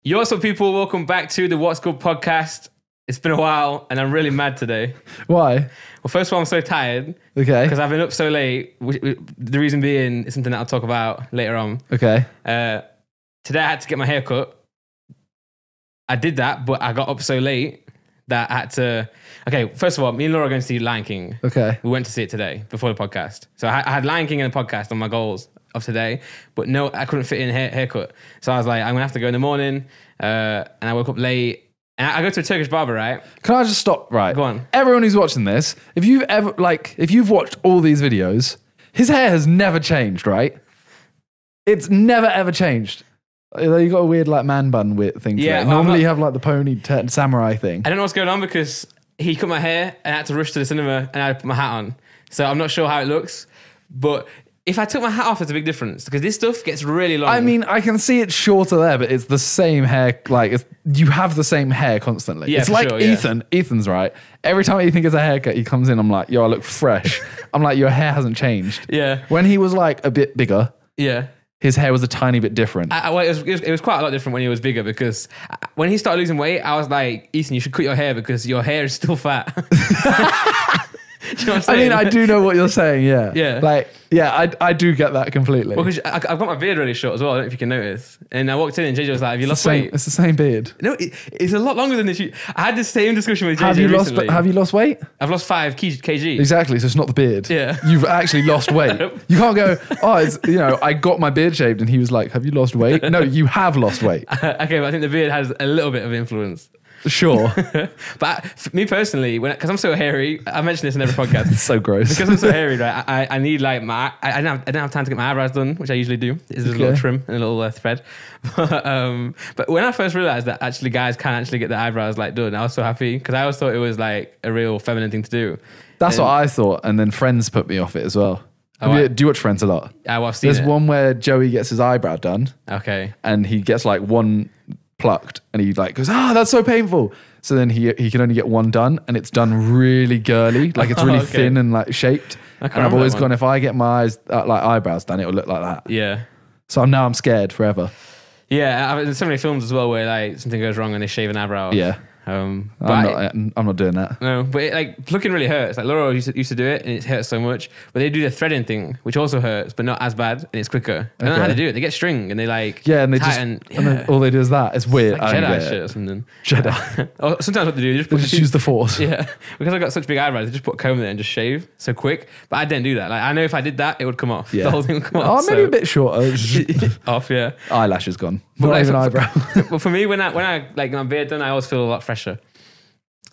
Yo, what's up, people? Welcome back to the What's Good podcast. It's been a while, and I'm really mad today. Why? Well, first of all, I'm so tired. Okay. Because I've been up so late. The reason being is something that I'll talk about later on. Okay. Today I had to get my hair cut. I did that, but I got up so late that I had to... Okay, first of all, me and Laura are going to see Lion King. Okay. We went to see it today before the podcast. So I had Lion King and the podcast on my goals of today, but no, I couldn't fit in a haircut. So I was like, I'm going to have to go in the morning. And I woke up late. And I go to a Turkish barber, right? Can I just stop? Right. Go on. Everyone who's watching this, if you've watched all these videos, his hair has never changed, right? It's never ever changed. You got a weird like man bun thing. Yeah. Well, normally you have like the pony samurai thing. I don't know what's going on because he cut my hair and I had to rush to the cinema and I put my hat on. So I'm not sure how it looks, but if I took my hat off, it's a big difference because this stuff gets really long. I mean, I can see it shorter there, but it's the same hair. Like you have the same hair constantly. Yeah, it's like sure, Ethan. Yeah. Ethan's right. Every time Ethan gets a haircut, he comes in. I'm like, yo, I look fresh. I'm like, your hair hasn't changed. Yeah. When he was like a bit bigger. Yeah. His hair was a tiny bit different. Well, it was quite a lot different when he was bigger because when he started losing weight, I was like, Ethan, you should cut your hair because your hair is still fat. Do you know what I'm saying? I mean, I do know what you're saying, yeah. Yeah. Like, yeah, I do get that completely. Well, because I've got my beard really short as well, I don't know if you can notice. And I walked in and JJ was like, have you lost weight? It's the same beard. No, it's a lot longer than this. I had this same discussion with JJ recently. Have you lost weight? I've lost 5 kg. Exactly, so it's not the beard. Yeah. You've actually lost weight. You can't go, I got my beard shaved and he was like, have you lost weight? No, you have lost weight. Okay, but I think the beard has a little bit of influence. Sure. But for me personally, because I'm so hairy, I mention this in every podcast. It's so gross. Because I'm so hairy, right? I need like I didn't have time to get my eyebrows done, which I usually do. It's just a little trim and a little thread. But when I first realized that actually guys can actually get their eyebrows like done, I was so happy because I always thought it was like a real feminine thing to do. That's what I thought, and then Friends put me off it as well. Do you watch Friends a lot? I've seen There's it. one where Joey gets his eyebrow done. Okay. And he gets like one plucked and he like goes, that's so painful. So then he can only get one done and it's done really girly. Like it's really thin and like shaped. And I've always gone, if I get my eyes like eyebrows done, it'll look like that. Yeah. So now I'm scared forever. Yeah. There's so many films as well where like something goes wrong and they shave an eyebrow. Yeah. I'm not doing that. No, but like plucking really hurts. Like Laura used to do it and it hurts so much. But they do the threading thing, which also hurts, but not as bad and it's quicker. I don't know how to do it. They get string and they like and they tighten. and then all they do is that. It's weird. It's like Jedi shit or something. Jedi. Or sometimes what they do, they just use the force. Yeah, because I got such big eyebrows, they just put a comb there and just shave so quick. But I didn't do that. Like I know if I did that, it would come off. Yeah. The whole thing would come off. Oh, maybe a bit shorter. Off, yeah. Eyelashes gone. But Not even eyebrow. But for me, when I like my beard done, I always feel a lot fresher.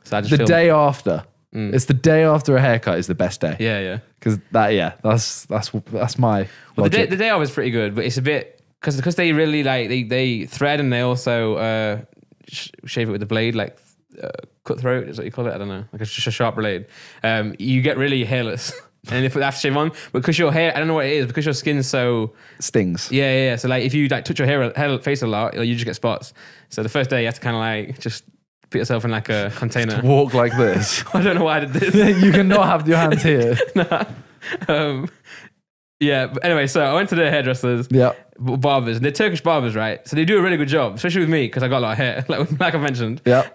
So I just the day after. It's the day after a haircut is the best day. Yeah, yeah. Because that's my logic. The day off is pretty good, but it's a bit because they really like they thread and they also shave it with the blade, like cutthroat is what you call it. I don't know, like just a sharp blade. You get really hairless. And they put the aftershave on, but because your hair, I don't know what it is, because your skin's so stings. Yeah. So like if you like touch your hair face a lot, you just get spots. So the first day you have to kind of like just put yourself in like a container. Just walk like this. I don't know why I did this. You cannot have your hands here. Nah. Yeah, but anyway, so I went to the hairdressers, barbers. They're Turkish barbers, right? So they do a really good job, especially with me because I got a lot of hair, like I mentioned. Yeah.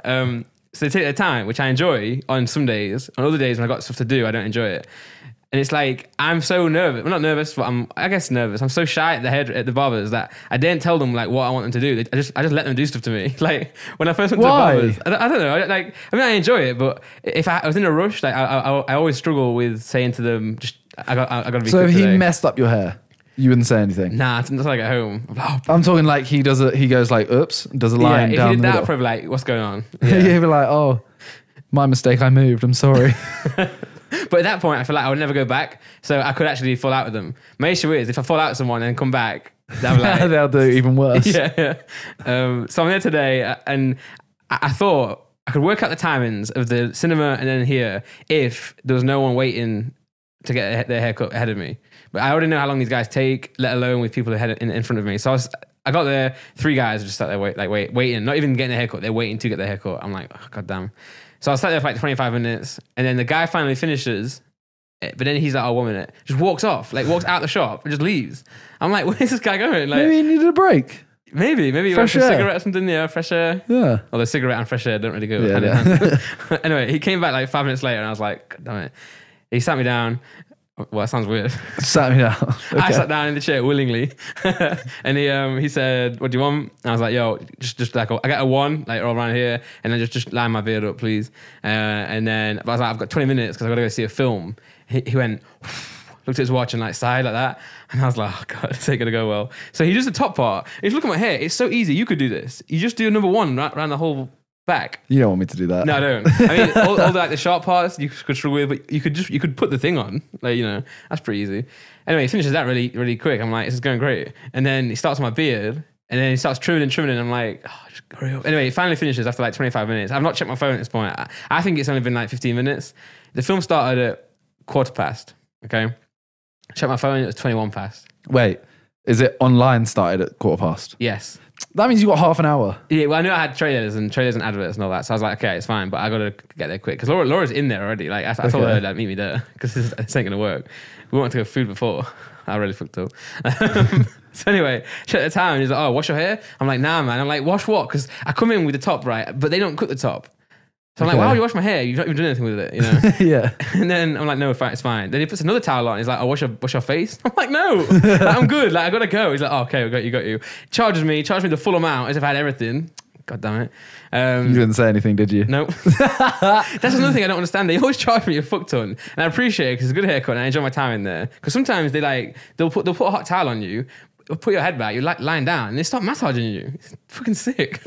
So they take their time, which I enjoy on some days. On other days when I got stuff to do, I don't enjoy it. And it's like, I'm so nervous. I'm not nervous, but I guess nervous. I'm so shy at the barbers that I didn't tell them like what I want them to do. I just let them do stuff to me. Like when I first went to the barbers, I don't know. I enjoy it, but if I was in a rush, like I always struggle with saying to them, just I got to be. So if he today. messed up your hair, you wouldn't say anything. Nah, it's not like at home. I'm talking like he goes like, oops, does a line down if he did the that, middle. probably like, what's going on? Yeah. He'd be like, oh, my mistake, I moved. I'm sorry. But at that point, I feel like I would never go back, so I could actually fall out with them. My issue is if I fall out with someone and come back, they'll do even worse. Yeah. So I'm there today, and I thought I could work out the timings of the cinema and then here if there was no one waiting to get their haircut ahead of me. But I already know how long these guys take, let alone with people ahead in front of me. So I got there, 3 guys just sat there waiting, not even getting their haircut. They're waiting to get their haircut. I'm like, oh, God damn. So I sat there for like 25 minutes, and then the guy finally finishes, but then he's like, oh, 1 minute. Just walks off, like walks out the shop and just leaves. I'm like, where's this guy going? Like, maybe he needed a break. Maybe Fresh like a air. cigarette or something. Yeah, fresh air. Yeah. Although cigarette and fresh air don't really go Yeah, hand in hand. Anyway, he came back like 5 minutes later, and I was like, God damn it. He sat me down. Well, that sounds weird. Sat me down. Okay. I sat down in the chair willingly, and he said, "What do you want?" And I was like, "Yo, just like I got a one like all around here, and then just line my beard up, please." And then I was like, "I've got 20 minutes because I got to go see a film." He went, looked at his watch and like sighed like that, and I was like, "Oh God, this ain't gonna go well." So he does the top part. If you look at my hair, it's so easy. You could do this. You just do number one right around the whole back. You don't want me to do that. No, I don't. I mean, all the like the sharp parts you could struggle with, but you could put the thing on, like, you know, that's pretty easy. Anyway, he finishes that really, really quick. I'm like, this is going great. And then he starts on my beard, and then he starts trimming and I'm like, oh, just hurry up. Anyway, it finally finishes after like 25 minutes. I've not checked my phone at this point. I think it's only been like 15 minutes. The film started at 1:15. Okay, check my phone. It was 21 past. Wait, is it online started at 1:15? Yes. That means you got half an hour. Yeah, well, I knew I had trailers and adverts and all that, so I was like, okay, it's fine, but I got to get there quick because Laura's in there already. Like, I told her, like, meet me there because this ain't gonna work. We wanted to go food before. I really fucked up. So anyway, check the time. He's like, oh, wash your hair? I'm like, nah, man. I'm like, wash what? Because I come in with the top, right? But they don't cut the top. So I'm like, why would you wash my hair? You've not even done anything with it, you know? Yeah. And then I'm like, no, it's fine. Then he puts another towel on. He's like, oh, wash your face? I'm like, no, like, I'm good. Like, I gotta go. He's like, oh, okay, we got you. Charged me the full amount as if I had everything. God damn it. You didn't say anything, did you? No. That's another thing I don't understand. They always charge me a fuck ton. And I appreciate it because it's a good haircut and I enjoy my time in there. Because sometimes they'll put a hot towel on you, put your head back, you're like lying down, and they start massaging you. It's fucking sick.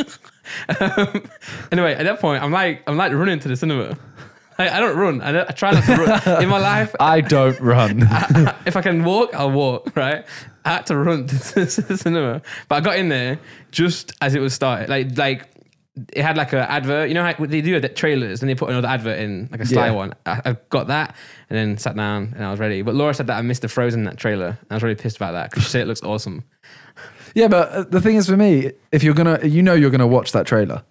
Anyway, at that point, I'm like running to the cinema. I don't run. I try not to run. In my life, I don't run. If I can walk, I'll walk, right? I had to run to the cinema. But I got in there just as it was started. Like it had like an advert. You know how they do the trailers and they put another advert in, like a Sly one. I got that and then sat down and I was ready. But Laura said that I missed the Frozen that trailer. And I was really pissed about that because she said it looks awesome. Yeah, but the thing is for me, if you're you're gonna watch that trailer.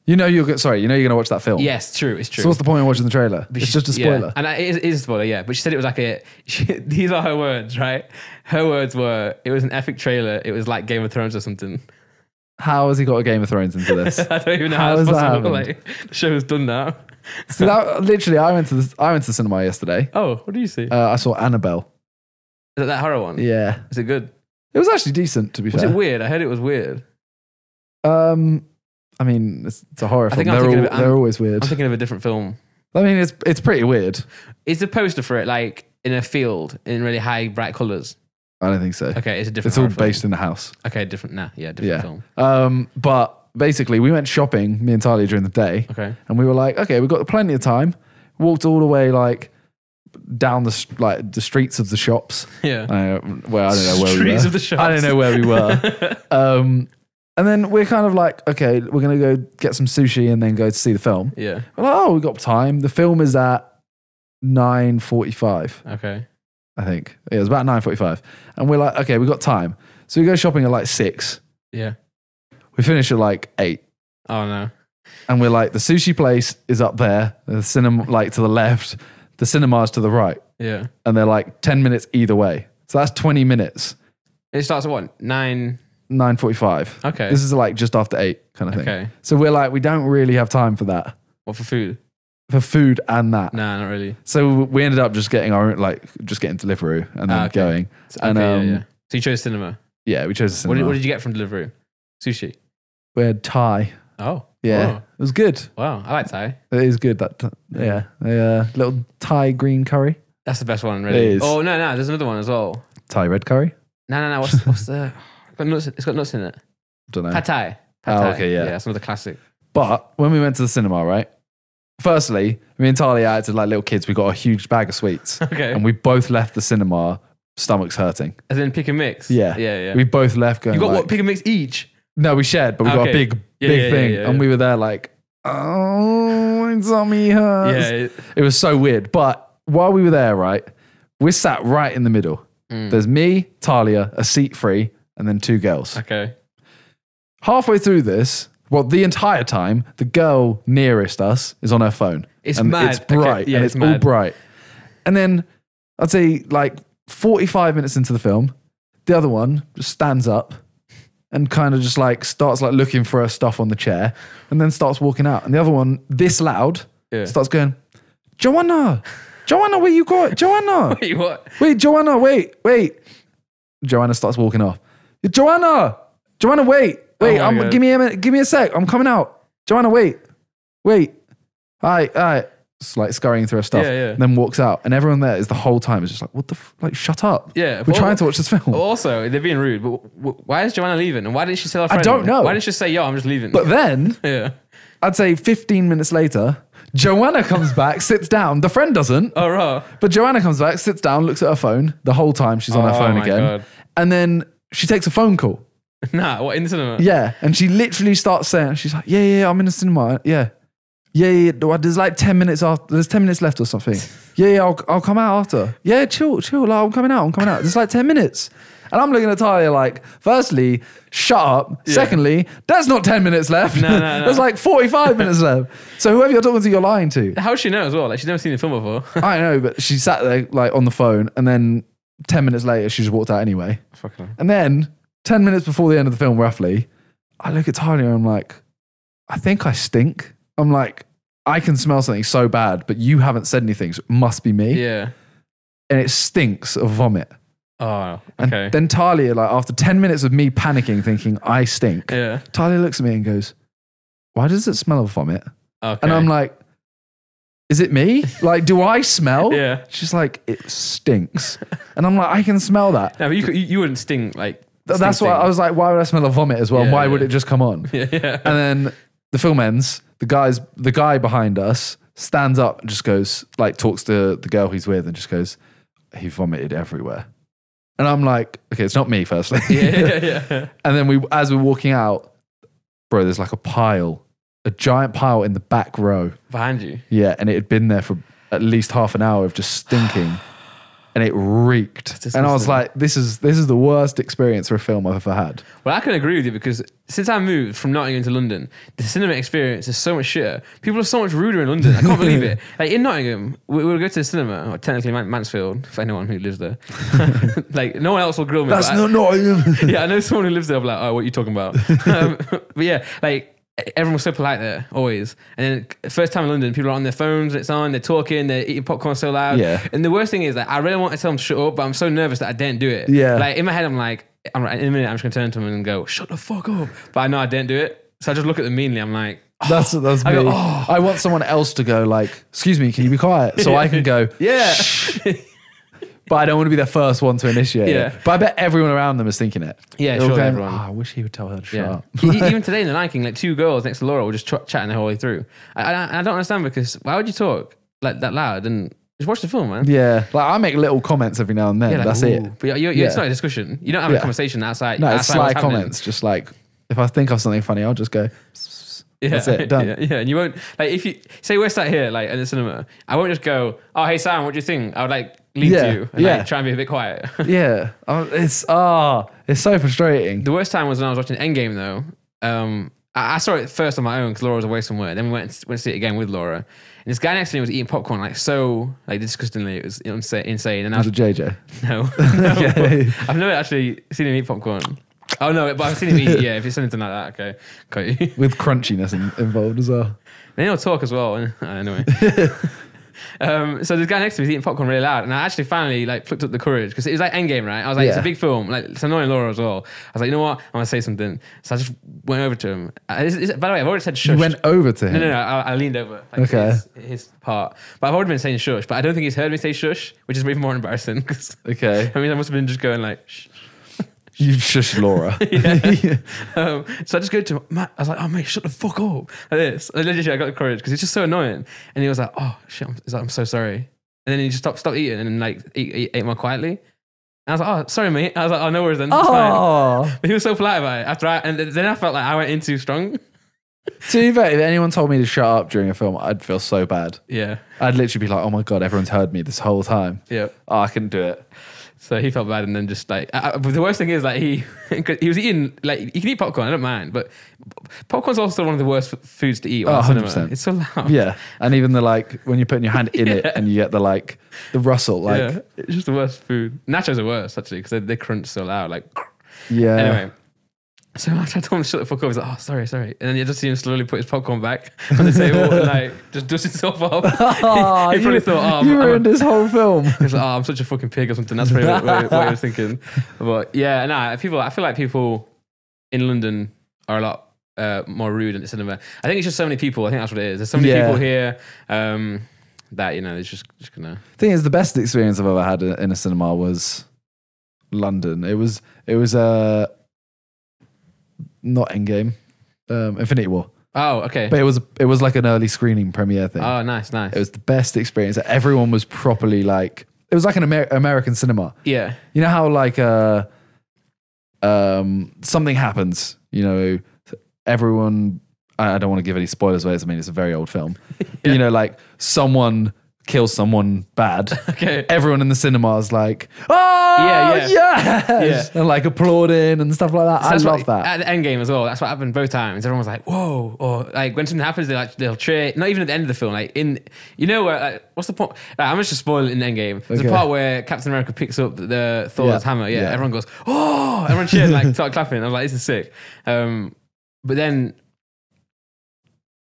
You're gonna watch that film. Yes, true. It's true. So what's the point of watching the trailer? It's just a spoiler. Yeah. And it is a spoiler, yeah. But she said it was like these are her words, right? Her words were, it was an epic trailer. It was like Game of Thrones or something. How has he got a Game of Thrones into this? I don't even know how it's possible. Like, the show's done now. So I went to the cinema yesterday. Oh, what did you see? I saw Annabelle. Is it that horror one? Yeah. Is it good? It was actually decent, to be fair. Was it weird? I heard it was weird. I mean, it's a horror film. They're always weird. I'm thinking of a different film. I mean, it's pretty weird. Is the poster for it like in a field in really high, bright colours? I don't think so. Okay, it's a different. It's all based in the house. Okay, different. Different film. But basically, we went shopping, me and Talia, during the day. Okay. And we were like, okay, we've got plenty of time. Walked all the way like down the streets of the shops. Yeah. I don't know where we were. Streets of the shops. I don't know where we were. And then we're kind of like, okay, we're going to go get some sushi and then go to see the film. Yeah. We're like, we've got time. The film is at 9:45. Okay. I think. Yeah, it was about 9:45. And we're like, okay, we've got time. So we go shopping at like 6. Yeah. We finish at like 8. Oh, no. And we're like, the sushi place is up there. The cinema, like to the left. The cinema's to the right. Yeah. And they're like 10 minutes either way. So that's 20 minutes. It starts at what? 9:45. Okay. This is like just after 8 kind of thing. Okay. So we're like, we don't really have time for that. What, for food? For food and that. Nah, not really. So we ended up just getting Deliveroo and then going. And yeah. So you chose cinema? Yeah, we chose a cinema. What did you get from Deliveroo? Sushi? We had Thai. Oh. Yeah. Whoa. It was good. Wow, I like Thai. It is good. A little Thai green curry. That's the best one, really. It is. Oh, no, there's another one as well. Thai red curry? No. What's the... It's got nuts in it. Don't know. Pad Thai. Okay, yeah. Yeah, that's another classic. But when we went to the cinema, right? Firstly, me and Talia acted like little kids. We got a huge bag of sweets. Okay. And we both left the cinema, stomachs hurting. As in pick and mix? Yeah. Yeah. We both left going You got like, what, pick and mix each? No, we shared, but we got a big thing. Yeah. And we were there like, oh, my tummy hurts. Yeah. It was so weird. But while we were there, right, we're sat right in the middle. There's me, Talia, a seat free, and then 2 girls. Okay. Halfway through this, the entire time, the girl nearest us is on her phone. It's and mad. It's bright. Okay. Yeah, and it's mad. all bright. And then I'd say like 45 minutes into the film, the other one just stands up and kind of just like starts like looking for her stuff on the chair and then starts walking out. And the other one, this loud, starts going, Joanna, where you going? Joanna. Wait, what? Wait, Joanna, wait. Joanna starts walking off. Joanna, wait. Give me a sec. I'm coming out. Joanna, wait. All right. It's like scurrying through her stuff. And then walks out. And everyone there is the whole time is just like, what the like, shut up. Yeah. We're trying to watch this film. Also, they're being rude. But why is Joanna leaving? And why didn't she tell her friend? I don't know. Why didn't she say, yo, I'm just leaving? But then, I'd say 15 minutes later, Joanna comes back, sits down. The friend doesn't. Oh, right. But Joanna comes back, sits down, looks at her phone. The whole time she's on her phone again. God. And then she takes a phone call. Nah, what, in the cinema? Yeah. And she literally starts saying, she's like, yeah, I'm in the cinema. Yeah. There's like 10 minutes after. There's 10 minutes left or something. I'll come out after. Yeah, chill. Like, I'm coming out. There's like 10 minutes. And I'm looking at Talia like, firstly, shut up. Yeah. Secondly, there's not 10 minutes left. No. There's like 45 minutes left. So whoever you're talking to, you're lying to. How does she know as well? Like, she's never seen the film before. I know, but she sat there like on the phone and then 10 minutes later, she just walked out anyway. And then 10 minutes before the end of the film, roughly, I look at Talia and I'm like, I think I stink. I'm like, I can smell something so bad, but you haven't said anything, so it must be me. Yeah. And it stinks of vomit. Oh, okay. And then Talia, like after 10 minutes of me panicking, thinking I stink, Talia looks at me and goes, why does it smell of vomit? Okay. And I'm like, is it me? Like, do I smell? Yeah. She's like, it stinks. And I'm like, I can smell that. No, but you wouldn't stink like. That's why I was like, why would I smell of vomit as well? Why would it just come on? Yeah. And then the film ends. The guy behind us stands up and just goes, like, talks to the girl he's with and just goes, he vomited everywhere. And I'm like, okay, it's not me, firstly. Yeah. And then as we're walking out, bro, there's like a giant pile in the back row. Behind you? Yeah, and it had been there for at least half an hour of just stinking. And it reeked. And I was like, this is the worst experience for a film I've ever had. Well, I can agree with you because since I moved from Nottingham to London, the cinema experience is so much shitter. People are so much ruder in London. I can't believe it. Like in Nottingham, we would go to the cinema, or technically Mansfield, for anyone who lives there. Like no one else will grill me. That's not Nottingham. Yeah, I know someone who lives there. I'm like, oh, what are you talking about? But yeah, like everyone was so polite there, always. And then first time in London, people are on their phones, it's on, they're talking, they're eating popcorn so loud. Yeah. And the worst thing is that I really want to tell them to shut up, but I'm so nervous that I didn't do it. Yeah. Like in my head, I'm like, in a minute, I'm just gonna turn to them and go, shut the fuck up. But I know I didn't do it. So I just look at them meanly. I'm like, that's me. Go, I want someone else to go like, excuse me, can you be quiet? So I can go, yeah. But I don't want to be the first one to initiate it. But I bet everyone around them is thinking it. Yeah, sure, everyone. I wish he would tell her to shut up. Even today in the Lion King, like two girls next to Laura were just chatting the whole way through. I don't understand because why would you talk like that loud and just watch the film, man? Yeah, like I make little comments every now and then. Like, that's it. But it's not a discussion. You don't have a conversation outside. No, it's sly comments. Just like if I think of something funny, I'll just go. Yeah, that's it, done. Yeah, and you won't like if you say we're sat here like in the cinema, I won't just go, oh hey Sam, what do you think? I would like lead to you and like, try and be a bit quiet. Yeah, it's so frustrating. The worst time was when I was watching Endgame though. I saw it first on my own because Laura was away somewhere. Then we went to see it again with Laura. And this guy next to me was eating popcorn like so like disgustingly. It was insane. And was it JJ? No. I've never actually seen him eat popcorn. Oh no, but I've seen him eat. Yeah, if it's anything like that, okay. Got you. With crunchiness involved as well. Then he'll talk as well. Anyway. So this guy next to me is eating popcorn really loud, and I actually finally like plucked up the courage because it was like Endgame, right? I was like, it's a big film, like it's annoying Laura as well. I was like, you know what? I'm gonna say something. So I just went over to him. By the way, I've already said shush. You went over to him? No. I leaned over. Like, okay. His part, but I've already been saying shush, but I don't think he's heard me say shush, which is even more embarrassing. Okay. I mean, I must have been just going like. Shh. You shushed Laura. So I just go to Matt. I was like, oh mate, shut the fuck up. Like this. And literally, I got the courage because it's just so annoying. And he was like, oh shit, I'm so sorry. And then he just stopped eating and then like ate more quietly. And I was like, oh, sorry mate. I was like, oh, no worries then. It's fine. But he was so polite about it. And then I felt like I went in too strong. To be fair, if anyone told me to shut up during a film, I'd feel so bad. Yeah. I'd literally be like, oh my God, everyone's heard me this whole time. Yeah. Oh, I couldn't do it. So he felt bad and then just like, but the worst thing is like he was eating, like you can eat popcorn, I don't mind, but popcorn's also one of the worst foods to eat. 100%. It's so loud. Yeah. And even the like, when you're putting your hand in it and you get the like, the rustle, like. It's just the worst food. Nachos are worse actually because they crunch so loud, like. Yeah. Anyway, So I told him to shut the fuck up. He's like, oh, sorry. And then you just see him slowly put his popcorn back on the table and like just dust himself off. He probably thought, you ruined this whole film. He was like, oh, I'm such a fucking pig or something. That's probably what he was thinking. But yeah, I feel like people in London are a lot more rude in the cinema. I think it's just so many people. I think that's what it is. There's so many people here that, it's just gonna... I think it's the best experience I've ever had in a cinema was London. It was not Endgame, Infinity War. Oh, okay. But it was like an early screening premiere thing. Oh, nice. It was the best experience. Everyone was properly like, it was like an American cinema. Yeah. You know how like something happens, everyone, I don't want to give any spoilers away. I mean, it's a very old film. Yeah. Like someone kills someone bad. Okay. Everyone in the cinema is like, oh, yes! And like applauding and stuff like that. So I love that. At the end game as well, that's what happened both times. Everyone was like, whoa. Or like when something happens, they'll cheer. Not even at the end of the film. Like where, what's the point? I'm just spoil it in the end game. There's a part where Captain America picks up the Thor's hammer. Yeah. Everyone goes, oh! Everyone cheers and like start clapping. I was like, this is sick. But then,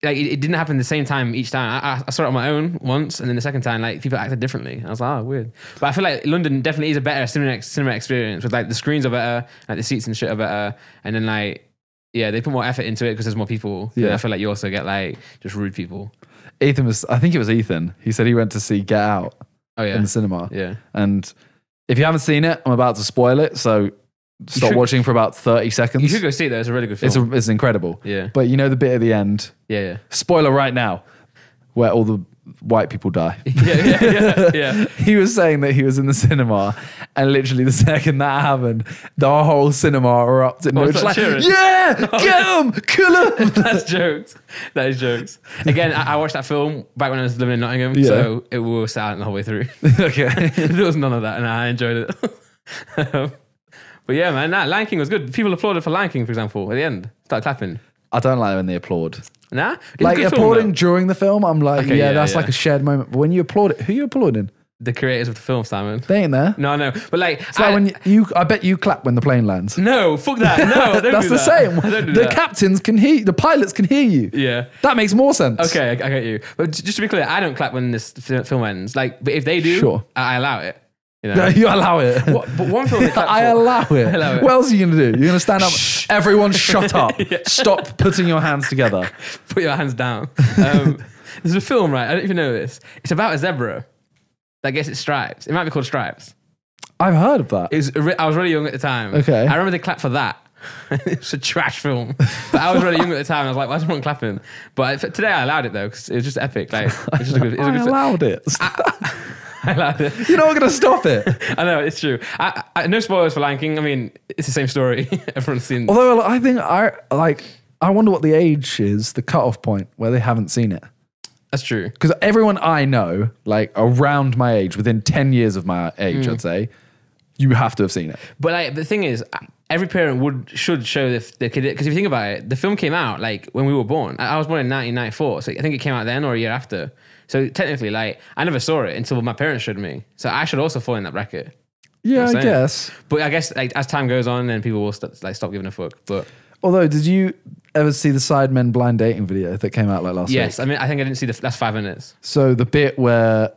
like it didn't happen the same time each time. I saw it on my own once, and then the second time, like people acted differently. I was like, oh, weird. But I feel like London definitely is a better cinema experience. With like the screens are better, like the seats and shit are better, and then like they put more effort into it because there's more people. Yeah, I feel like you also get like just rude people. I think it was Ethan. He said he went to see Get Out. Oh yeah, in the cinema. Yeah, and if you haven't seen it, I'm about to spoil it. So. Stop watching for about 30 seconds. You should go see it though. It's a really good film. It's incredible. Yeah. But the bit at the end. Yeah. Spoiler right now, where all the white people die. Yeah. He was saying that he was in the cinema, and literally the second that happened, the whole cinema erupted. And like, yeah, get him, kill him. That's jokes. That is jokes. Again, I watched that film back when I was living in Nottingham, so it was silent the whole way through. Okay. There was none of that, and I enjoyed it. But yeah, man, Lion King was good. People applauded for Lion King, for example, at the end. Started clapping. I don't like when they applaud. Nah? Like applauding during the film, I'm like, that's like a shared moment. But when you applaud it, who are you applauding? The creators of the film, Simon. They ain't there. No, but like... It's like when I bet you clap when the plane lands. No, fuck that. No, don't that's do the same. The captains can hear you. The pilots can hear you. Yeah. That makes more sense. Okay, I get you. But just to be clear, I don't clap when this film ends. Like, but if they do, I allow it. No, you allow it. But one film they clap for. I allow it. What else are you going to do? You're going to stand up. Everyone shut up. Stop putting your hands together. Put your hands down. There's a film, right? I don't even know this. It's about a zebra that gets its stripes. It might be called Stripes. I've heard of that. I was really young at the time. Okay. I remember they clapped for that. It's a trash film. But I was really young at the time. I was like, why is everyone clapping? But today I allowed it though, because it was just epic. Like, it's just a good I allowed it. I allowed it. You're not going to stop it. I know, it's true. I no spoilers for Lion King. I mean, it's the same story. Everyone's seen. Although I think I wonder what the age is, the cutoff point where they haven't seen it. That's true. Because everyone I know, like around my age, within 10 years of my age, I'd say, you have to have seen it. But like the thing is, every parent should show the kid, because if you think about it, the film came out like when we were born. I was born in 1994, so I think it came out then or a year after. So technically, like, I never saw it until my parents showed me. So I should also fall in that bracket. Yeah, I guess. But I guess like as time goes on, then people will stop giving a fuck. But although, did you ever see the Sidemen blind dating video that came out like last week? Yes, I mean, I think I didn't see the last 5 minutes. So the bit where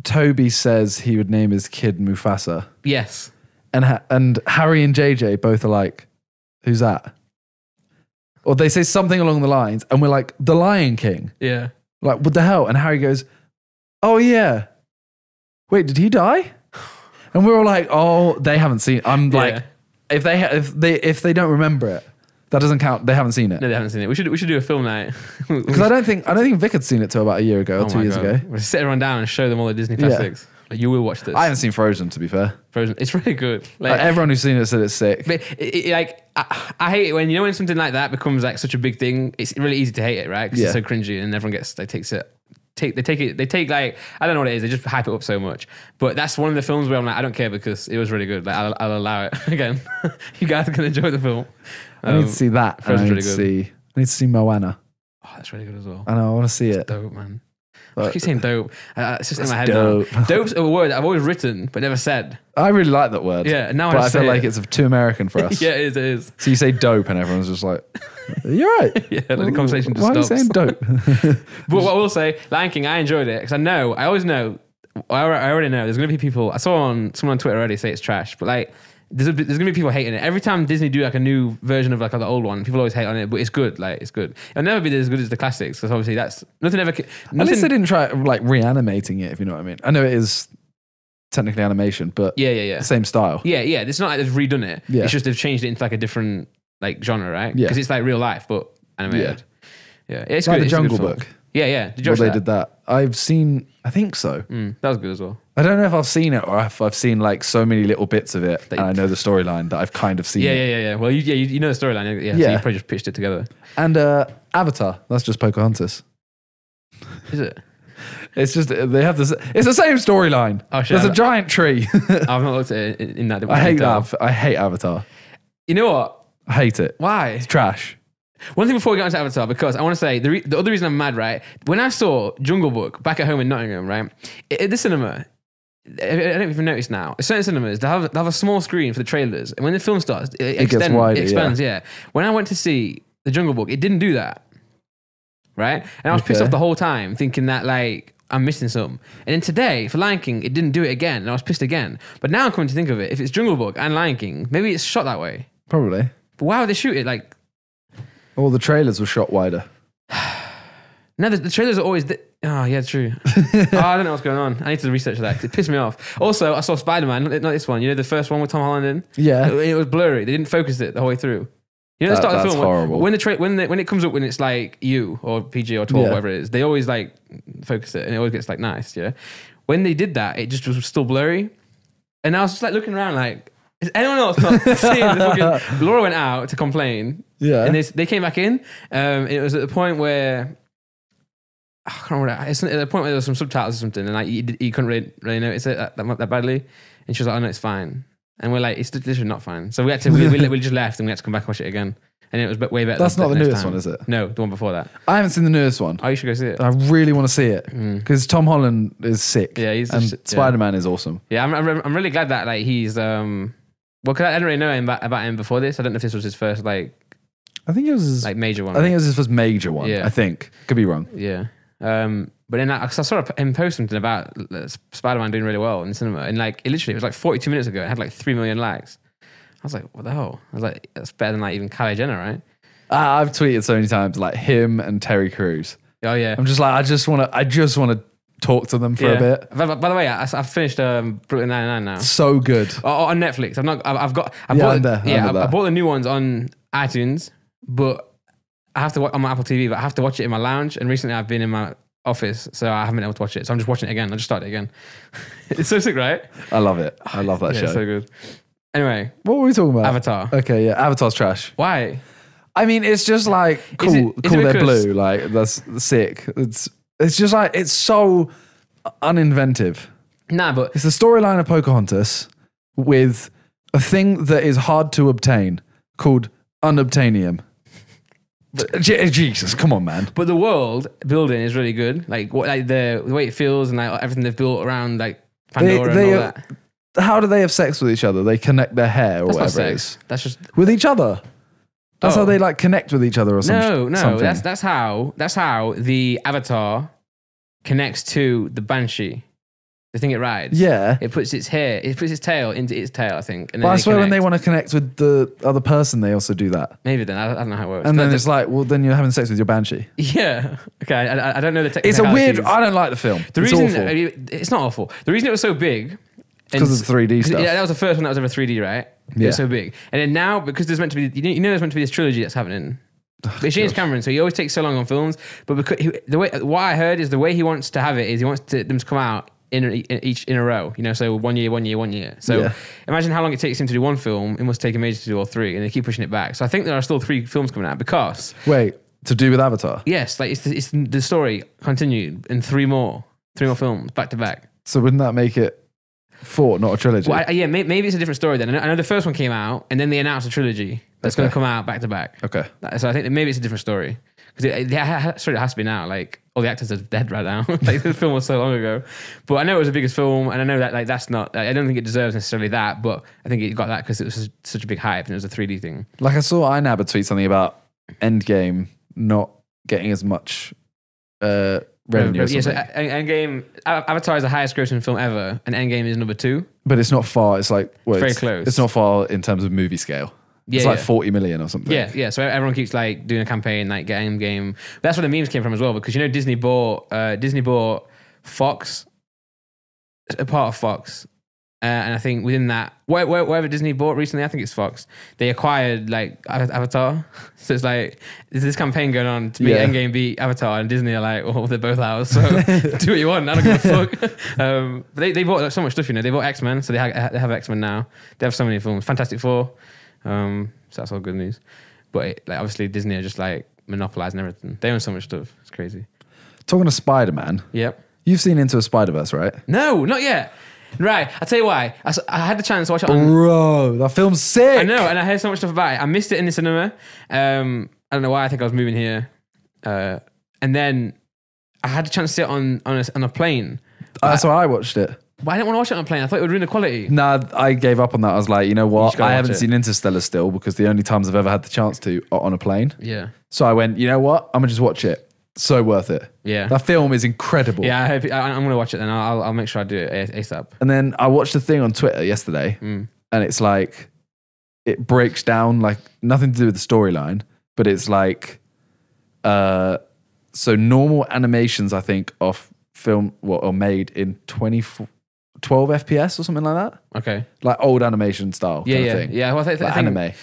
Toby says he would name his kid Mufasa. Yes. And Harry and JJ both are like, who's that? Or they say something along the lines, and we're like, the Lion King. Yeah. Like, what the hell? And Harry goes, oh yeah. Wait, did he die? And we're all like, oh, they haven't seen it. I'm like, if they don't remember it, that doesn't count. They haven't seen it. No, they haven't seen it. We should do a film night. Because I don't think Vic had seen it till about a year ago or 2 years ago. We'll sit everyone down and show them all the Disney classics. Like, you will watch this. I haven't seen Frozen, to be fair. Frozen, it's really good. Like everyone who's seen it said it's sick. But I hate it when something like that becomes like such a big thing. It's really easy to hate it, right? Because it's so cringy, and everyone takes it. They take like, I don't know what it is. They just hype it up so much. But that's one of the films where I'm like, I don't care because it was really good. Like I'll allow it. Again, you guys can enjoy the film. I need to see that. I need to see Moana. Oh, that's really good as well. I know. I want to see it. Dope, man. I keep saying dope. It's just in my head dope. now. Dope's a word that I've always written but never said. I really like that word. Yeah, now but I I feel like it. it's too American for us. Yeah, it is. So you say dope and everyone's just like, you're right. Yeah, the conversation just Why stops. are you saying dope? But what I will say, Lion King, I enjoyed it because I always know, I already know there's going to be people, I saw someone on Twitter already say it's trash, but like, there's going to be people hating it. Every time Disney do like a new version of like the old one, people always hate on it, but it's good. Like, it's good. It'll never be as good as the classics because obviously that's nothing ever. At least they didn't try like reanimating it, if you know what I mean. I know it is technically animation, but yeah. Same style. Yeah. It's not like they've redone it. Yeah. It's just they've changed it into like a different like genre, right? Yeah. Because it's like real life, but animated. Yeah. It's like good. the It's a good Jungle film. Book. Yeah. Did you watch They that? did that. I've seen, I think so. That was good as well. I don't know if I've seen it or if I've seen like so many little bits of it and I know the storyline that I've kind of seen it. Yeah. Well, you know the storyline. Yeah. So you probably just pitched it together. And Avatar, that's just Pocahontas. Is it? It's just, they have this, it's the same storyline. Oh, shit. There's a giant tree. I've not looked at it in that. I hate that. I hate Avatar. You know what? I hate it. Why? It's trash. One thing before we get onto Avatar, because I want to say the other reason I'm mad, right? When I saw Jungle Book back at home in Nottingham, right, at the cinema, I don't even notice now. Certain cinemas they have a small screen for the trailers, and when the film starts, it expands. Yeah. When I went to see the Jungle Book, it didn't do that, right? And I was pissed off the whole time, thinking that like I'm missing something. And then today for Lion King, it didn't do it again, and I was pissed again. But now I'm coming to think of it, if it's Jungle Book and Lion King, maybe it's shot that way. Probably. But why would they shoot it like? All the trailers were shot wider. No, the trailers are always. Oh, yeah, true. I don't know what's going on. I need to research that 'cause it pissed me off. Also, I saw Spider-Man, not this one. You know, the first one with Tom Holland in? Yeah. It was blurry. They didn't focus it the whole way through. You know, the start of the film. Horrible. When it comes up when it's like U or PG or 12, whatever it is, they always like focus it and it always gets like nice, yeah? When they did that, it just was still blurry. And I was just like looking around like, is anyone else not seeing the fucking... Laura went out to complain. Yeah. And they came back in. It was at the point where... I can't remember. It's at the point where there was some subtitles or something, and like you couldn't really notice it that badly. And she was like, "Oh no, it's fine." And we're like, "It's literally not fine." So we had to we just left and we had to come back and watch it again. And it was way better. That's not the newest one, is it? No, the one before that. I haven't seen the newest one. Oh, you should go see it. I really want to see it because Tom Holland is sick. Yeah, and Spider-Man is awesome. Yeah, I'm really glad that like he's well, because I didn't really know about him before this. I don't know if this was his first like. I think it was his, like major one. I think it was his first major one. Yeah. I think could be wrong. Yeah. But then I saw him post something about Spider-Man doing really well in the cinema, and like it was like 42 minutes ago. It had like 3 million likes. I was like, what the hell? I was like, that's better than like even Kylie Jenner, right? I've tweeted so many times like him and Terry Crews. Oh yeah. I'm just like, I just want to talk to them for a bit. By the way, I've finished Brooklyn Nine-Nine now. So good. On Netflix. I bought the new ones on iTunes, but I have to watch on my Apple TV, but I have to watch it in my lounge. And recently I've been in my office, so I haven't been able to watch it. So I'm just watching it again. I just started it again. It's so sick, right? I love it. I love that show. It's so good. Anyway. What were we talking about? Avatar. Okay, yeah. Avatar's trash. Why? I mean, it's just like, cool they're blue. Like, that's sick. It's just like, it's so uninventive. Nah, but... It's the storyline of Pocahontas with a thing that is hard to obtain called unobtainium. Jesus, come on, man. But the world building is really good. Like the way it feels and like everything they've built around like Pandora and all that. How do they have sex with each other? They connect their hair or That's whatever not it sex. is. That's just with each other. That's how they like connect with each other or something. No. That's how the Avatar connects to the Banshee. The thing it rides. Yeah. It puts its tail into its tail, I think. And but I swear when they want to connect with the other person, they also do that. Maybe then. I don't know how it works. And then it's like, well, then you're having sex with your Banshee. Yeah. Okay. I don't know the technical. It's a weird, I don't like the film. It's awful. It's not awful. The reason it was so big. Because of the 3D stuff. Yeah, that was the first one that was ever 3D, right? Yeah. It was so big. And then now, because there's meant to be, you know there's meant to be this trilogy that's happening. But it's James Cameron, so he always takes so long on films. But because what I heard is the way he wants to have it is he wants them to come out in a row, you know, so 1 year, 1 year, 1 year. So imagine how long it takes him to do one film. It must take him ages to do all three, and they keep pushing it back. So I think there are still 3 films coming out because... Wait, to do with Avatar? Yes, like it's the story continued in 3 more films back to back. So wouldn't that make it 4, not a trilogy? Well, yeah, maybe it's a different story then. I know the first one came out, and then they announced a trilogy that's going to come out back to back. Okay. So I think that maybe it's a different story. because it has to be now. Like all the actors are dead right now. Like the film was so long ago, but I know it was the biggest film, and I know that like that's not. I don't think it deserves necessarily that, but I think it got that because it was such a big hype and it was a 3D thing. Like I saw Inaba tweet something about Endgame not getting as much revenue. Yeah, so Endgame, Avatar is the highest grossing film ever, and Endgame is number 2. But it's not far. It's like very close. It's not far in terms of movie scale. It's like 40 million or something. Yeah. So everyone keeps like doing a campaign, like get Endgame. That's where the memes came from as well, because Disney bought Fox, a part of Fox, and I think within that, whatever Disney bought recently, I think it's Fox. They acquired like Avatar, so it's like there's this campaign going on to make Endgame beat Avatar, and Disney are like, well, they're both ours, so do what you want. I don't give a fuck. But they bought like, so much stuff. They bought X-Men, so they have X-Men now. They have so many films. Fantastic Four. So that's all good news. But like obviously Disney are just like monopolizing everything. They own so much stuff. It's crazy. Talking to Spider-Man. Yep. You've seen Into a Spider-Verse, right? No, not yet. Right, I'll tell you why. I had the chance to watch it Bro, that film's sick. I know, and I heard so much stuff about it. I missed it in the cinema. I don't know why. I think I was moving here. And then I had the chance to see it on a plane. That's why I watched it. But I didn't want to watch it on a plane. I thought it would ruin the quality. Nah, I gave up on that. I was like, you know what? I haven't seen Interstellar still because the only times I've ever had the chance to are on a plane. Yeah. So I went, you know what? I'm going to just watch it. So worth it. Yeah. That film is incredible. Yeah, I'm going to watch it then. I'll make sure I do it ASAP. And then I watched a thing on Twitter yesterday and it's like, it breaks down like nothing to do with the storyline, but it's like, so normal animations, I think, of film are made in 12 FPS or something like that. Okay. Like old animation style. Yeah, kind of thing. Yeah. Well, I think anime.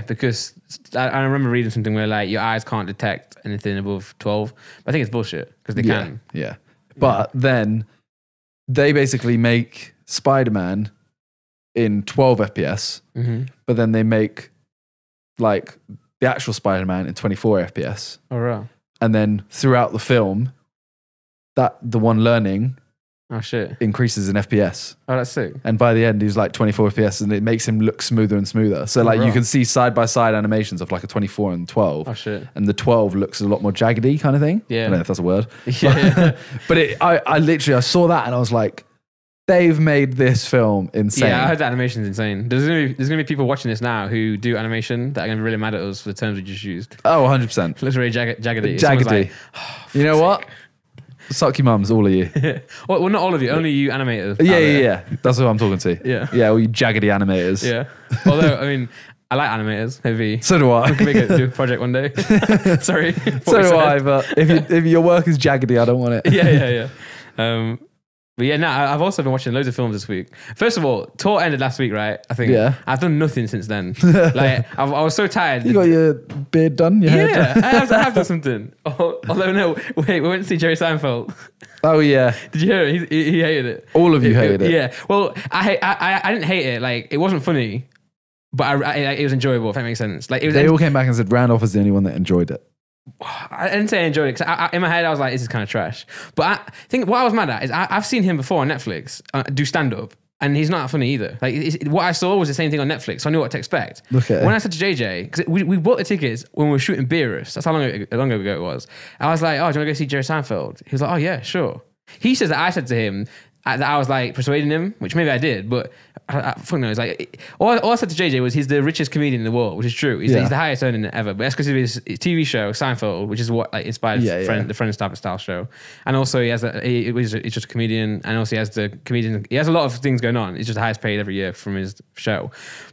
Because I remember reading something where like your eyes can't detect anything above 12. But I think it's bullshit because they can. Yeah. But then they basically make Spider-Man in 12 FPS, but then they make like the actual Spider-Man in 24 FPS. Oh, right. And then throughout the film, that the one learning increases in FPS. Oh, that's sick. And by the end, he's like 24 FPS and it makes him look smoother and smoother. So like you can see side-by-side animations of like a 24 and 12. Oh, shit. And the 12 looks a lot more jaggedy kind of thing. Yeah. I don't know if that's a word. Yeah. But I saw that and I was like, they've made this film insane. Yeah, I heard that animation's insane. There's gonna be people watching this now who do animation that are gonna be really mad at us for the terms we just used. Oh, 100%. Literally jaggedy. Jaggedy. Like, you know what? Suck your mums, all of you. well, not all of you, only you animators. Yeah. That's what I'm talking to. Yeah, all you jaggedy animators. Yeah. Although, I mean, I like animators. Maybe. So do I. We can do a project one day. Sorry. So do I, but if your work is jaggedy, I don't want it. Yeah. But yeah, I've also been watching loads of films this week. First of all, tour ended last week, right? I think. Yeah. I've done nothing since then. Like, I was so tired. You got your beard done? Your hair done? I have done something. Although, no, wait, we went to see Jerry Seinfeld. Oh, yeah. Did you hear it? He hated it. All of you hated it. Yeah. Well, I didn't hate it. Like, it wasn't funny, but it was enjoyable, if that makes sense. Like, they all came back and said Randolph was the only one that enjoyed it. I didn't say I enjoyed it because in my head I was like, this is kind of trash. But I think what I was mad at is I've seen him before on Netflix do stand up, and he's not funny either. Like what I saw was the same thing on Netflix, so I knew what to expect. When I said to JJ, because we bought the tickets when we were shooting Beerus, that's how long ago it was. I was like, oh, do you want to go see Jerry Seinfeld? He was like, oh yeah, sure. He says that I said to him that I was like persuading him, which maybe I did, but I fuck knows. Like all I said to JJ was he's the richest comedian in the world, which is true. He's the highest earning ever, but that's because of his TV show Seinfeld, which is what like inspired the Friends style show. And also he's just a comedian, and also he has a lot of things going on. He's just the highest paid every year from his show.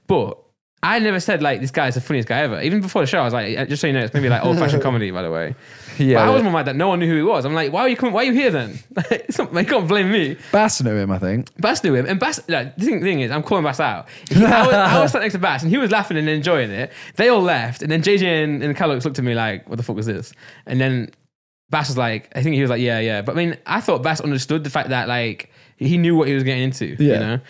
But I never said like this guy's the funniest guy ever. Even before the show, I was like, just so you know, it's maybe like old-fashioned comedy, by the way. Yeah, but I was more mad that no one knew who he was. I'm like, why are you here then? You can't blame me. Bass knew him, I think. Bass knew him, and Bass. Like, the thing is, I'm calling Bass out. I was sat next to Bass, and he was laughing and enjoying it. They all left, and then JJ and Callux looked at me like, "What the fuck was this?" And then Bass was like, I think he was like, "Yeah." But I mean, I thought Bass understood the fact that like he knew what he was getting into. Yeah. You know.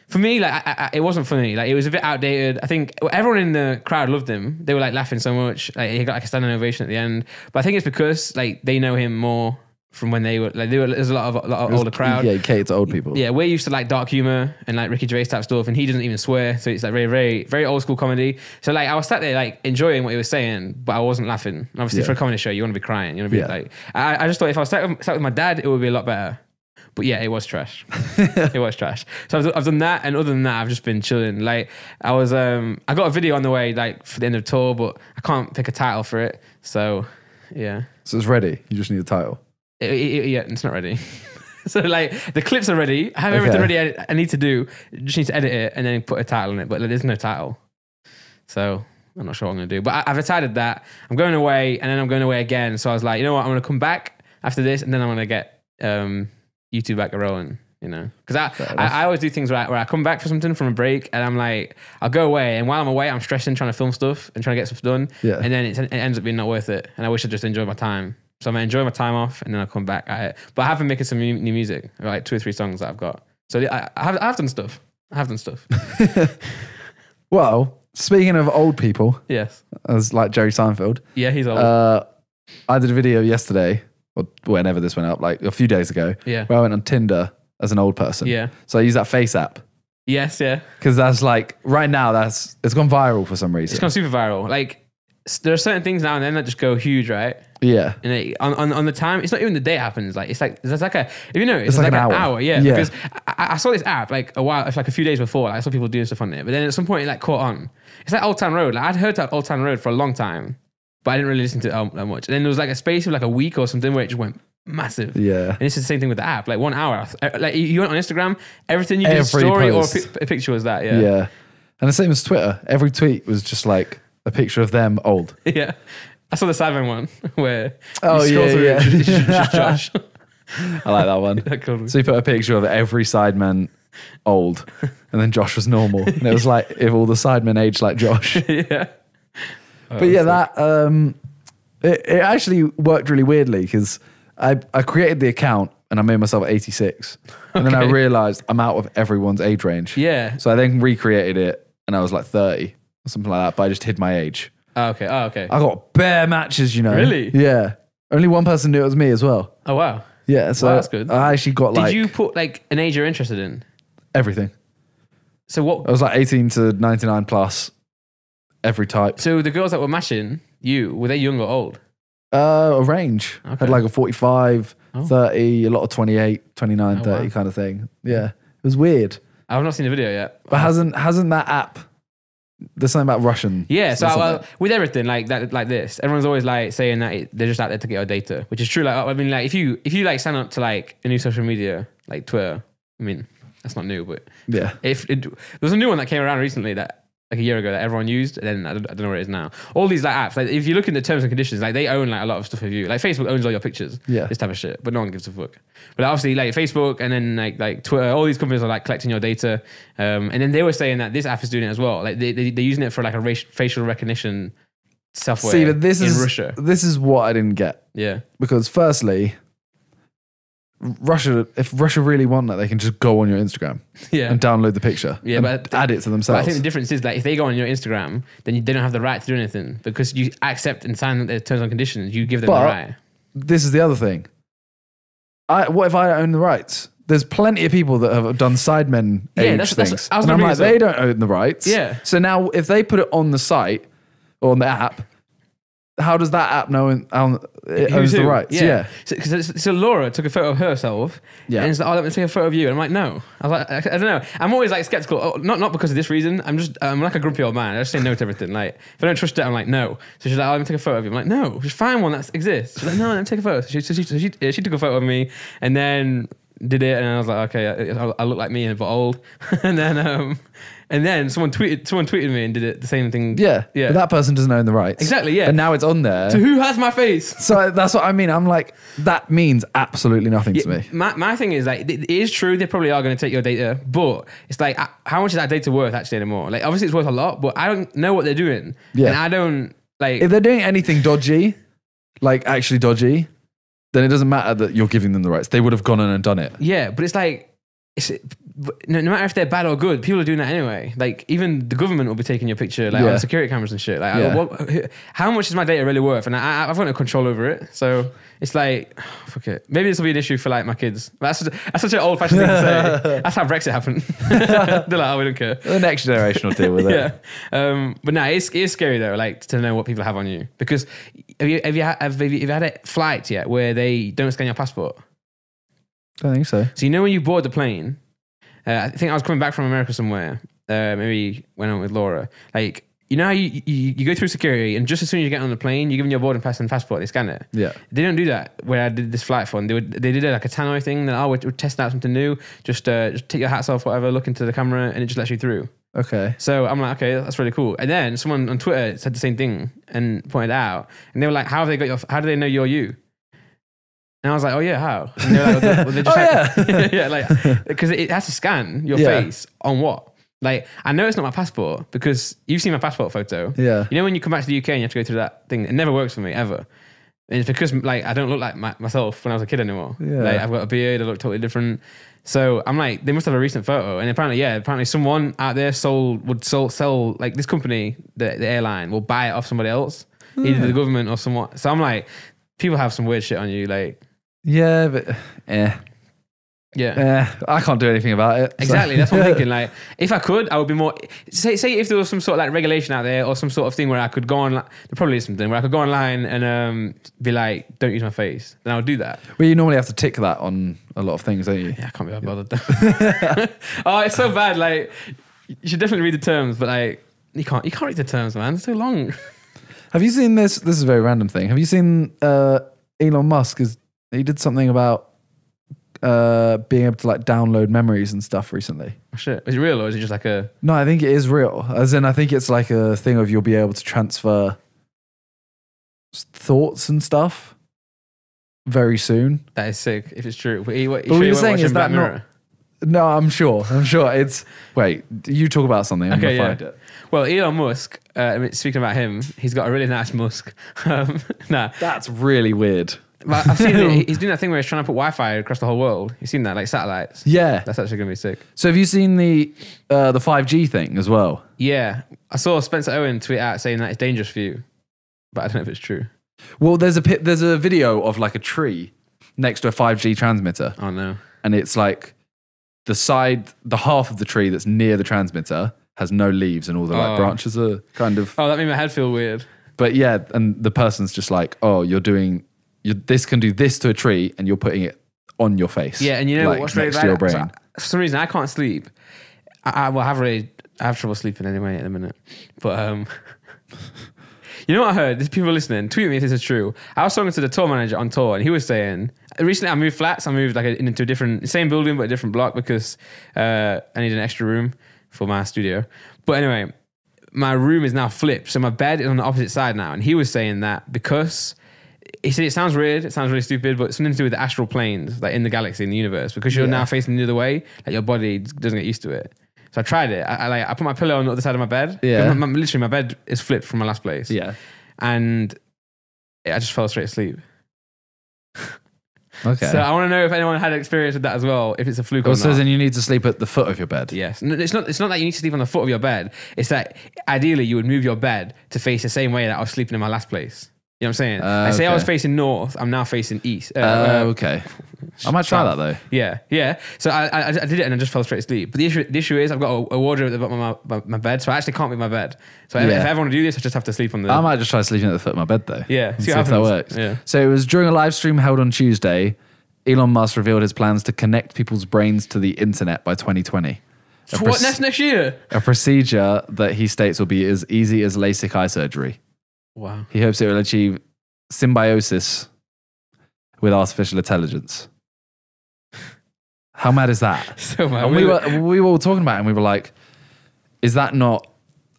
For me, like it wasn't funny. Like it was a bit outdated. I think everyone in the crowd loved him. They were like laughing so much. Like he got like a standing ovation at the end. But I think it's because like they know him more from when there's a lot of older crowd. Yeah, he catered to old people. Yeah, we're used to like dark humor and like Ricky Gervais type stuff, and he doesn't even swear, so it's like very, very, very old school comedy. So like I was sat there like enjoying what he was saying, but I wasn't laughing. And obviously for a comedy show, you want to be crying, you want to be like. I just thought if I was sat with my dad, it would be a lot better. But yeah, it was trash. It was trash. So I've done that, and other than that, I've just been chilling. Like I was, I got a video on the way, like for the end of the tour, but I can't pick a title for it. So yeah. So it's ready. You just need a title. Yeah, it's not ready. So like the clips are ready. I have everything ready I need to do. Just need to edit it and then put a title on it. But there's no title. So I'm not sure what I'm going to do. But I've decided that I'm going away and then I'm going away again. So I was like, you know what? I'm going to come back after this and then I'm going to get YouTube back rolling. You know, because I always do things where I come back for something from a break and I'm like, I'll go away. And while I'm away, I'm stressing, trying to film stuff and trying to get stuff done. Yeah. And then it ends up being not worth it. And I wish I just enjoyed my time. So I'm going to enjoy my time off and then I'll come back at it. But I have been making some new music, like 2 or 3 songs that I've got. So I have done stuff. I have done stuff. Well, speaking of old people. Yes. As like Jerry Seinfeld. Yeah, he's old. I did a video yesterday, or whenever this went up, like a few days ago, where I went on Tinder as an old person. Yeah. So I use that face app. Yes, yeah. Because that's like, right now, it's gone viral for some reason. It's gone super viral. Like, there are certain things now and then that just go huge, right? Yeah. And on the time, it's not even the day it happens. Like there's like a, if you know, it's like an hour. Yeah. Because I saw this app like it's like a few days before. Like, I saw people doing stuff on it, but then at some point it like caught on. It's like Old Town Road. Like I'd heard that Old Town Road for a long time, but I didn't really listen to it that much. And then there was like a space of like a week or something where it just went massive. Yeah. And it's the same thing with the app. Like 1 hour. Like you went on Instagram, everything you did, story post. Or a picture was that. Yeah. Yeah. And the same as Twitter. Every tweet was just like a picture of them old. Yeah. I saw the Sidemen one where you scroll through it's just Josh. I like that one. So you put a picture of every Sideman old and then Josh was normal. And it was like if all the Sidemen aged like Josh. Yeah. But yeah, that it actually worked really weirdly because I created the account and I made myself 86. And then I realized I'm out of everyone's age range. Yeah. So I then recreated it and I was like 30 or something like that, but I just hid my age. Oh, okay. I got bare matches, you know. Really? Yeah. Only one person knew it was me as well. Oh, wow. Yeah, so that's good. I actually got Did you put like an age you're interested in? Everything. So what? I was like 18 to 99 plus, every type. So the girls that were matching you, were they young or old? A range. Okay. Had like a 45, 30, a lot of 28, 29, 30 kind of thing. Yeah. It was weird. I've not seen the video yet. But hasn't that app... There's something about Russian. Yeah, so with everything like that, like this, everyone's always like saying that they're just out there to get our data, which is true. Like, I mean, like if you like sign up to like a new social media, like Twitter, I mean, that's not new, but yeah, there's a new one that came around recently that like a year ago that everyone used, and then I don't know where it is now. All these like apps, like if you look in the terms and conditions, like they own like a lot of stuff of you. Like Facebook owns all your pictures, this type of shit, but no one gives a fuck. But obviously, like Facebook and then like Twitter, all these companies are like collecting your data, and then they were saying that this app is doing it as well. Like they're using it for like a facial recognition software. See, but this in is Russia. This is what I didn't get. Yeah, because firstly, if Russia really want that, they can just go on your Instagram and download the picture but add it to themselves. But I think the difference is that if they go on your Instagram, then they don't have the right to do anything because you accept and sign their terms and conditions. You give them the right. This is the other thing. What if I don't own the rights? There's plenty of people that have done Sidemen age things. And I'm like, they don't own the rights. Yeah. So now if they put it on the site or on the app, how does that app know it owns the rights? Yeah. So Laura took a photo of herself. Yeah. And it's like, let me take a photo of you. And I'm like, no. I was like, I don't know. I'm always like skeptical. Not because of this reason. I'm like a grumpy old man. I just say no to everything. Like if I don't trust it, I'm like, no. So she's like, let me take a photo of you. I'm like, no. Just find one that exists. She's like, no, let me take a photo. So she took a photo of me and then did it. And I was like, okay, I look like me but old. And then someone tweeted me and did it the same thing. Yeah. But that person doesn't own the rights. Exactly, yeah. And now it's on there. So who has my face? So that's what I mean. I'm like, that means absolutely nothing to me. My thing is like, it is true. They probably are going to take your data, but it's like, how much is that data worth actually anymore? Like, obviously it's worth a lot, but I don't know what they're doing. Yeah. And I don't like... If they're doing anything dodgy, like actually dodgy, then it doesn't matter that you're giving them the rights. They would have gone in and done it. Yeah, but it's like... no matter if they're bad or good, people are doing that anyway. Like even the government will be taking your picture, like on security cameras and shit. Like, how much is my data really worth? And I've got no control over it. So it's like, fuck it. Maybe this will be an issue for like my kids. That's such an old-fashioned thing to say. That's how Brexit happened. They're like, oh, we don't care. The next generation will deal with it. But no, it's scary though, like to know what people have on you. Because have you had a flight yet where they don't scan your passport? I don't think so. So you know when you board the plane, I think I was coming back from America somewhere, maybe when I went with Laura, like, you know how you go through security and just as soon as you get on the plane, you give them your boarding pass and passport, they scan it. Yeah. They don't do that where I did this flight for them. They did it like a tannoy thing, that we're testing out something new, just take your hats off, whatever, look into the camera and it just lets you through. Okay. So I'm like, okay, that's really cool. And then someone on Twitter said the same thing and pointed out, and they were like, how do they know you're you? And I was like, oh yeah, how? And they were like, they just yeah, like, because it has to scan your face on what? Like, I know it's not my passport because you've seen my passport photo. Yeah. You know when you come back to the UK and you have to go through that thing, it never works for me, ever. And it's because like I don't look like myself when I was a kid anymore. Yeah. Like I've got a beard, I look totally different. So I'm like, they must have a recent photo. And apparently someone out there would sell like this company, the airline, will buy it off somebody else, either the government or someone. So I'm like, people have some weird shit on you, like. Yeah, but I can't do anything about it. Exactly, that's what I'm thinking. Like, if I could, I would be more. Say if there was some sort of like regulation out there, or some sort of thing where I could go on. There probably is something where I could go online and be like, "Don't use my face." Then I would do that. Well, you normally have to tick that on a lot of things, don't you? Yeah, I can't be bothered. Oh, it's so bad. Like, you should definitely read the terms, but like, you can't read the terms, man. It's so long. Have you seen this? This is a very random thing. Have you seen Elon Musk? He did something about being able to like download memories and stuff recently. Oh, shit. Is it real or is it just like a... No, I think it is real. As in, I think it's like a thing of you'll be able to transfer thoughts and stuff very soon. That is sick, if it's true. What you're saying is that not... No, I'm sure. It's... Wait, you talk about something. I'm going to find it. Well, Elon Musk, speaking about him, he's got a really nice musk. That's really weird. But I've seen it. He's doing that thing where he's trying to put Wi-Fi across the whole world. You've seen that, like satellites. Yeah. That's actually going to be sick. So have you seen the 5G thing as well? Yeah. I saw Spencer Owen tweet out saying that it's dangerous for you. But I don't know if it's true. Well, there's a video of like a tree next to a 5G transmitter. Oh, no. And it's like the half of the tree that's near the transmitter has no leaves and all the like branches are kind of... Oh, that made my head feel weird. But yeah, and the person's just like, oh, this can do this to a tree and you're putting it on your face. Yeah, and you know like, what's really next to your brain. So, for some reason, I can't sleep. I have trouble sleeping anyway at the minute. But you know what I heard? There's people listening. Tweet me if this is true. I was talking to the tour manager on tour and he was saying, recently I moved flats. I moved like into a same building but a different block because I need an extra room for my studio. But anyway, my room is now flipped. So my bed is on the opposite side now. And he was saying that because... He said it sounds weird, it sounds really stupid, but it's something to do with the astral planes, like in the galaxy, in the universe, because you're now facing the other way, like your body doesn't get used to it. So I tried it. I put my pillow on the other side of my bed. Yeah. Literally, my bed is flipped from my last place. Yeah. And I just fell straight asleep. Okay. So I want to know if anyone had experience with that as well, if it's a fluke or not. So then you need to sleep at the foot of your bed. Yes. It's not that you need to sleep on the foot of your bed. It's that ideally you would move your bed to face the same way that I was sleeping in my last place. You know what I'm saying? I say I was facing north, I'm now facing east. Okay. I might try that though. Yeah. So I did it and I just fell straight asleep. But the issue is I've got a wardrobe at the bottom of my bed, so I actually can't make my bed. So if I ever want to do this, I just have to sleep on the... I might just try sleeping at the foot of my bed though. Yeah. See if that works. Yeah. So it was during a live stream held on Tuesday, Elon Musk revealed his plans to connect people's brains to the internet by 2020. That's next year? A procedure that he states will be as easy as LASIK eye surgery. Wow. He hopes it will achieve symbiosis with artificial intelligence. How mad is that? So mad. And we were all talking about it and we were like, is that not...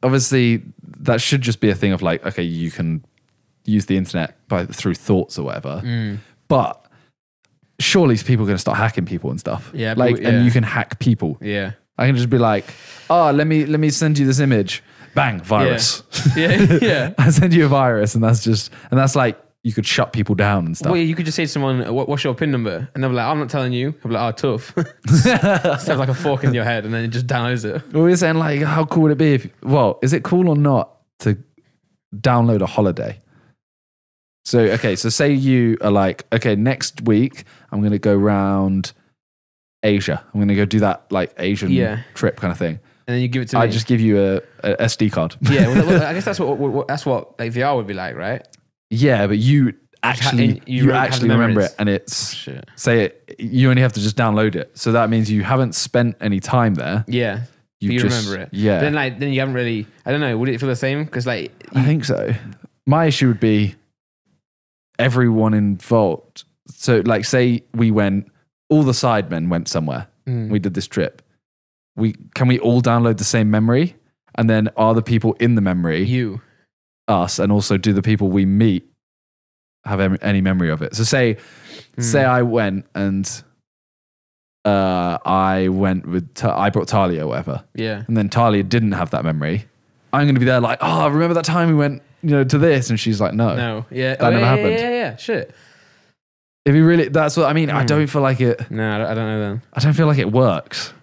Obviously, that should just be a thing of like, okay, you can use the internet through thoughts or whatever. But surely people are going to start hacking people and stuff. Yeah. And you can hack people. Yeah. I can just be like, oh, let me send you this image. Bang, virus. Yeah. I send you a virus and that's like you could shut people down and stuff. Well, you could just say to someone, what's your PIN number? And they'll be like, I'm not telling you. I'll be like, oh, tough. Just have like a fork in your head and then it just downloads it. Well, we're saying like, how cool would it be if, well, is it cool or not to download a holiday? So, okay, so say you are like, okay, next week I'm going to go round Asia. I'm going to go do that like Asian trip kind of thing. And then you give it to me. I just give you a SD card. Yeah, well, I guess that's what like VR would be like, right? Yeah, but you actually remember it, and it's you only have to just download it. So that means you haven't spent any time there. Yeah, you remember it. Yeah. Then you haven't really. I don't know. Would it feel the same? Because I think so. My issue would be everyone involved. So like, say we went, all the Sidemen went somewhere. We did this trip. Can we all download the same memory? And then are the people in the memory us, and also do the people we meet have any memory of it? So say I went and I brought Talia or whatever. Yeah. And then Talia didn't have that memory. I'm going to be there like, oh, remember that time we went, to this? And she's like, no. Yeah. That never happened. Yeah. Shit. If you really, that's what I mean. I don't feel like it. No, I don't know then. I don't feel like it works.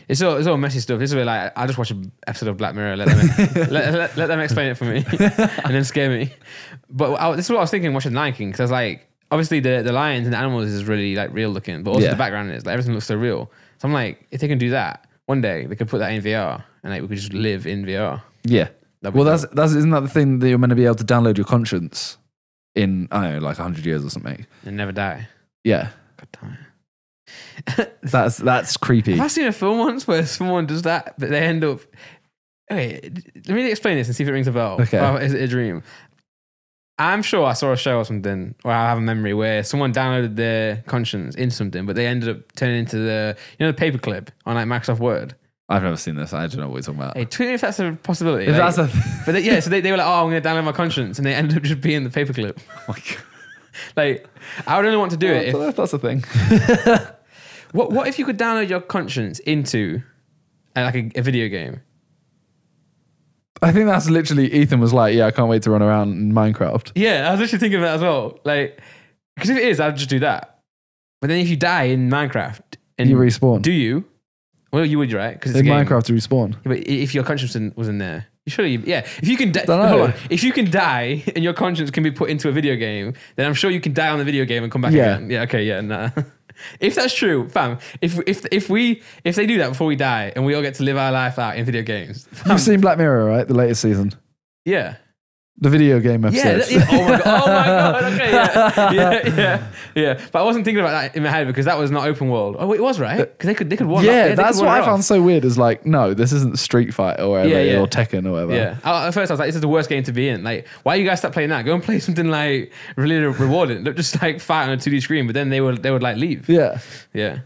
It's all messy stuff. This is where like I just watch an episode of Black Mirror. Let them let them explain it for me, and then scare me. But this is what I was thinking watching Lion King, because I was like, obviously the lions and the animals is really like real looking, but also the background is like everything looks so real. So I'm like, if they can do that one day, they could put that in VR, and like we could just live in VR. Yeah. Well, that's isn't that the thing that you're meant to be able to download your conscience in, I don't know, like 100 years or something, and never die. Yeah. God damn it. That's creepy. Have I seen a film once where someone does that, but they end up... Wait, let me explain this and see if it rings a bell. Okay. Or is it a dream? I'm sure I saw a show or something, or I have a memory where someone downloaded their conscience into something, but they ended up turning into the paperclip on like Microsoft Word. I've never seen this. I don't know what you're talking about. Hey, tweet me if that's a possibility. If like, that's but so they were like, oh, I'm going to download my conscience, and they ended up just being the paperclip. Oh my God. Like, I would only want to do it if that's a thing. What if you could download your conscience into like a video game? I think that's literally, Ethan was like, yeah, I can't wait to run around in Minecraft. Yeah, I was literally thinking of that as well. Like, because if it is, I'd just do that. But then if you die in Minecraft, and you respawn. Do you? Well, you would, right? Because in Minecraft to respawn. Yeah, but if your conscience was in there, if you can if you can die and your conscience can be put into a video game, then I'm sure you can die on the video game and come back again. Yeah, okay, yeah, nah. If that's true, fam, if they do that before we die and we all get to live our life out in video games. Fam, you've seen Black Mirror, right? The latest season. Yeah. The video game episodes. Yeah. Oh my god. Okay. Yeah. But I wasn't thinking about that in my head because that was not open world. Oh, it was, right? Because they could one. Yeah, that's what I found so weird. Is like, no, this isn't Street Fighter or whatever, or Tekken or whatever. Yeah. At first, I was like, this is the worst game to be in. Like, why you guys stop playing that? Go and play something like really rewarding. Don't just like fight on a 2D screen. But then they would like leave. Yeah. Yeah.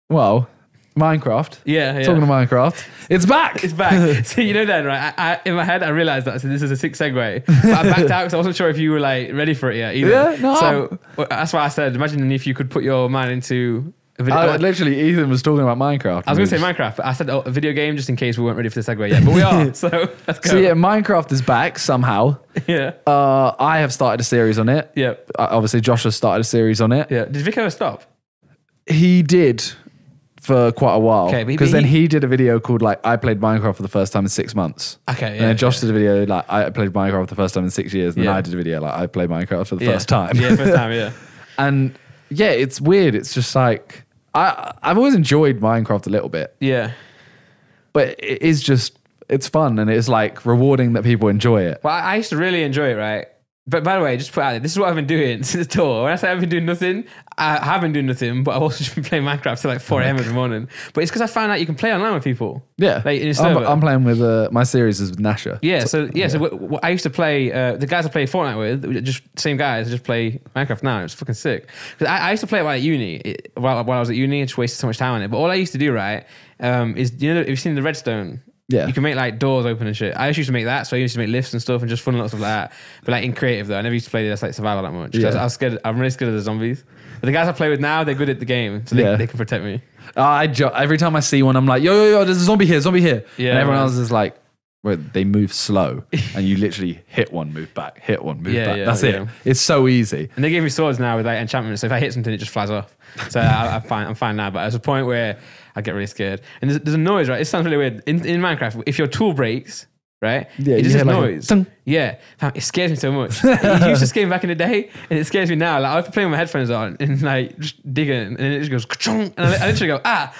Well. Minecraft. Yeah. Talking to Minecraft. It's back. It's back. So then, right? I in my head, I realized that. So this is a sick segue. But I backed out because I wasn't sure if you were like ready for it yet either. Yeah, no. So that's why I said, imagine if you could put your mind into a video. Literally, Ethan was talking about Minecraft. I was going to say Minecraft, but I said a video game just in case we weren't ready for the segue yet. But we are. So let's go. So yeah, Minecraft is back somehow. Yeah. I have started a series on it. Yeah. Obviously, Josh has started a series on it. Yeah. Did Vic ever stop? He did. For quite a while, because then he did a video called like I played Minecraft for the first time in 6 months. Okay, and then Josh did a video like I played Minecraft for the first time in 6 years, and then I did a video like I played Minecraft for the first time. Yeah, first time, yeah. And yeah, it's weird. It's just like I've always enjoyed Minecraft a little bit. Yeah, but it is just it's fun and it's like rewarding that people enjoy it. Well, I used to really enjoy it, right? But by the way, just put out there, this is what I've been doing since the tour. When I say I've been doing nothing, I have been doing nothing, but I've also just been playing Minecraft till like 4 a.m. every morning. But it's because I found out you can play online with people. Yeah. Like in a server. I'm playing with, my series is with Nasha. Yeah, so I used to play, the guys I play Fortnite with, just same guys, just play Minecraft now. It's fucking sick. Because I used to play it while at uni. While I was at uni, I just wasted so much time on it. But all I used to do, right, is, have you seen the redstone? Yeah. You can make like doors open and shit. I used to make that, so I used to make lifts and stuff and just fun little stuff like that. But like in creative though, I never used to play this like survival that much. Because I was scared. I'm really scared of the zombies. But the guys I play with now, they're good at the game, so they can protect me. Every time I see one, I'm like, yo, there's a zombie here. Yeah, and everyone else is like, where they move slow and you literally hit one, move back, hit one, move back. That's it. It's so easy. And they gave me swords now with like enchantments. So if I hit something, it just flies off. So I'm fine now. But there's a point where I get really scared. And there's a noise, right? It sounds really weird. In Minecraft, if your tool breaks, right? Yeah, it just has like noise. Yeah. It scares me so much. It used to scare me back in the day, and it scares me now. Like I was playing with my headphones on and like just digging, and it just goes ka-chung, and I literally go, ah.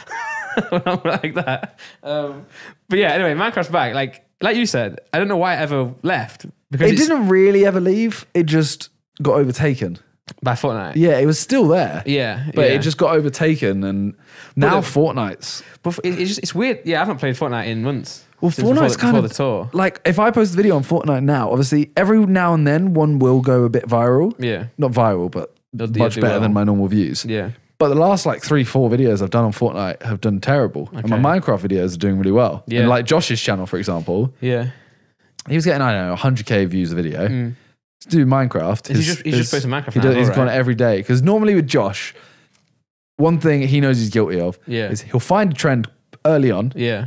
When I'm like that. But yeah, anyway, Minecraft's back. Like you said, I don't know why it ever left. Because it didn't really ever leave. It just got overtaken. By Fortnite? Yeah, it was still there. Yeah. But it just got overtaken, and now Fortnite's... But it's weird. Yeah, I haven't played Fortnite in months. Well, Fortnite's kind of... the tour. Like, if I post a video on Fortnite now, obviously, every now and then, one will go a bit viral. Yeah. Not viral, but much better than my normal views. Yeah. But the last like 3-4 videos I've done on Fortnite have done terrible. Okay. And my Minecraft videos are doing really well. Yeah. And like Josh's channel, for example. Yeah. He was getting, I don't know, 100k views a video. To do Minecraft. He's just posting Minecraft He's gone every day. Because normally with Josh, one thing he knows he's guilty of is he'll find a trend early on. Yeah.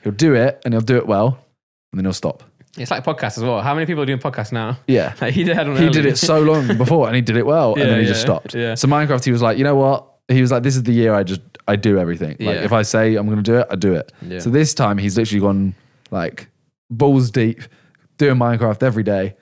He'll do it and he'll do it well. And then he'll stop. It's like podcasts as well. How many people are doing podcasts now? Yeah. Like he did it so long before and he did it well. And then he just stopped. Yeah. So Minecraft, he was like, you know what? He was like, this is the year I do everything. Like if I say I'm going to do it, I do it. Yeah. So this time he's literally gone like balls deep, doing Minecraft every day.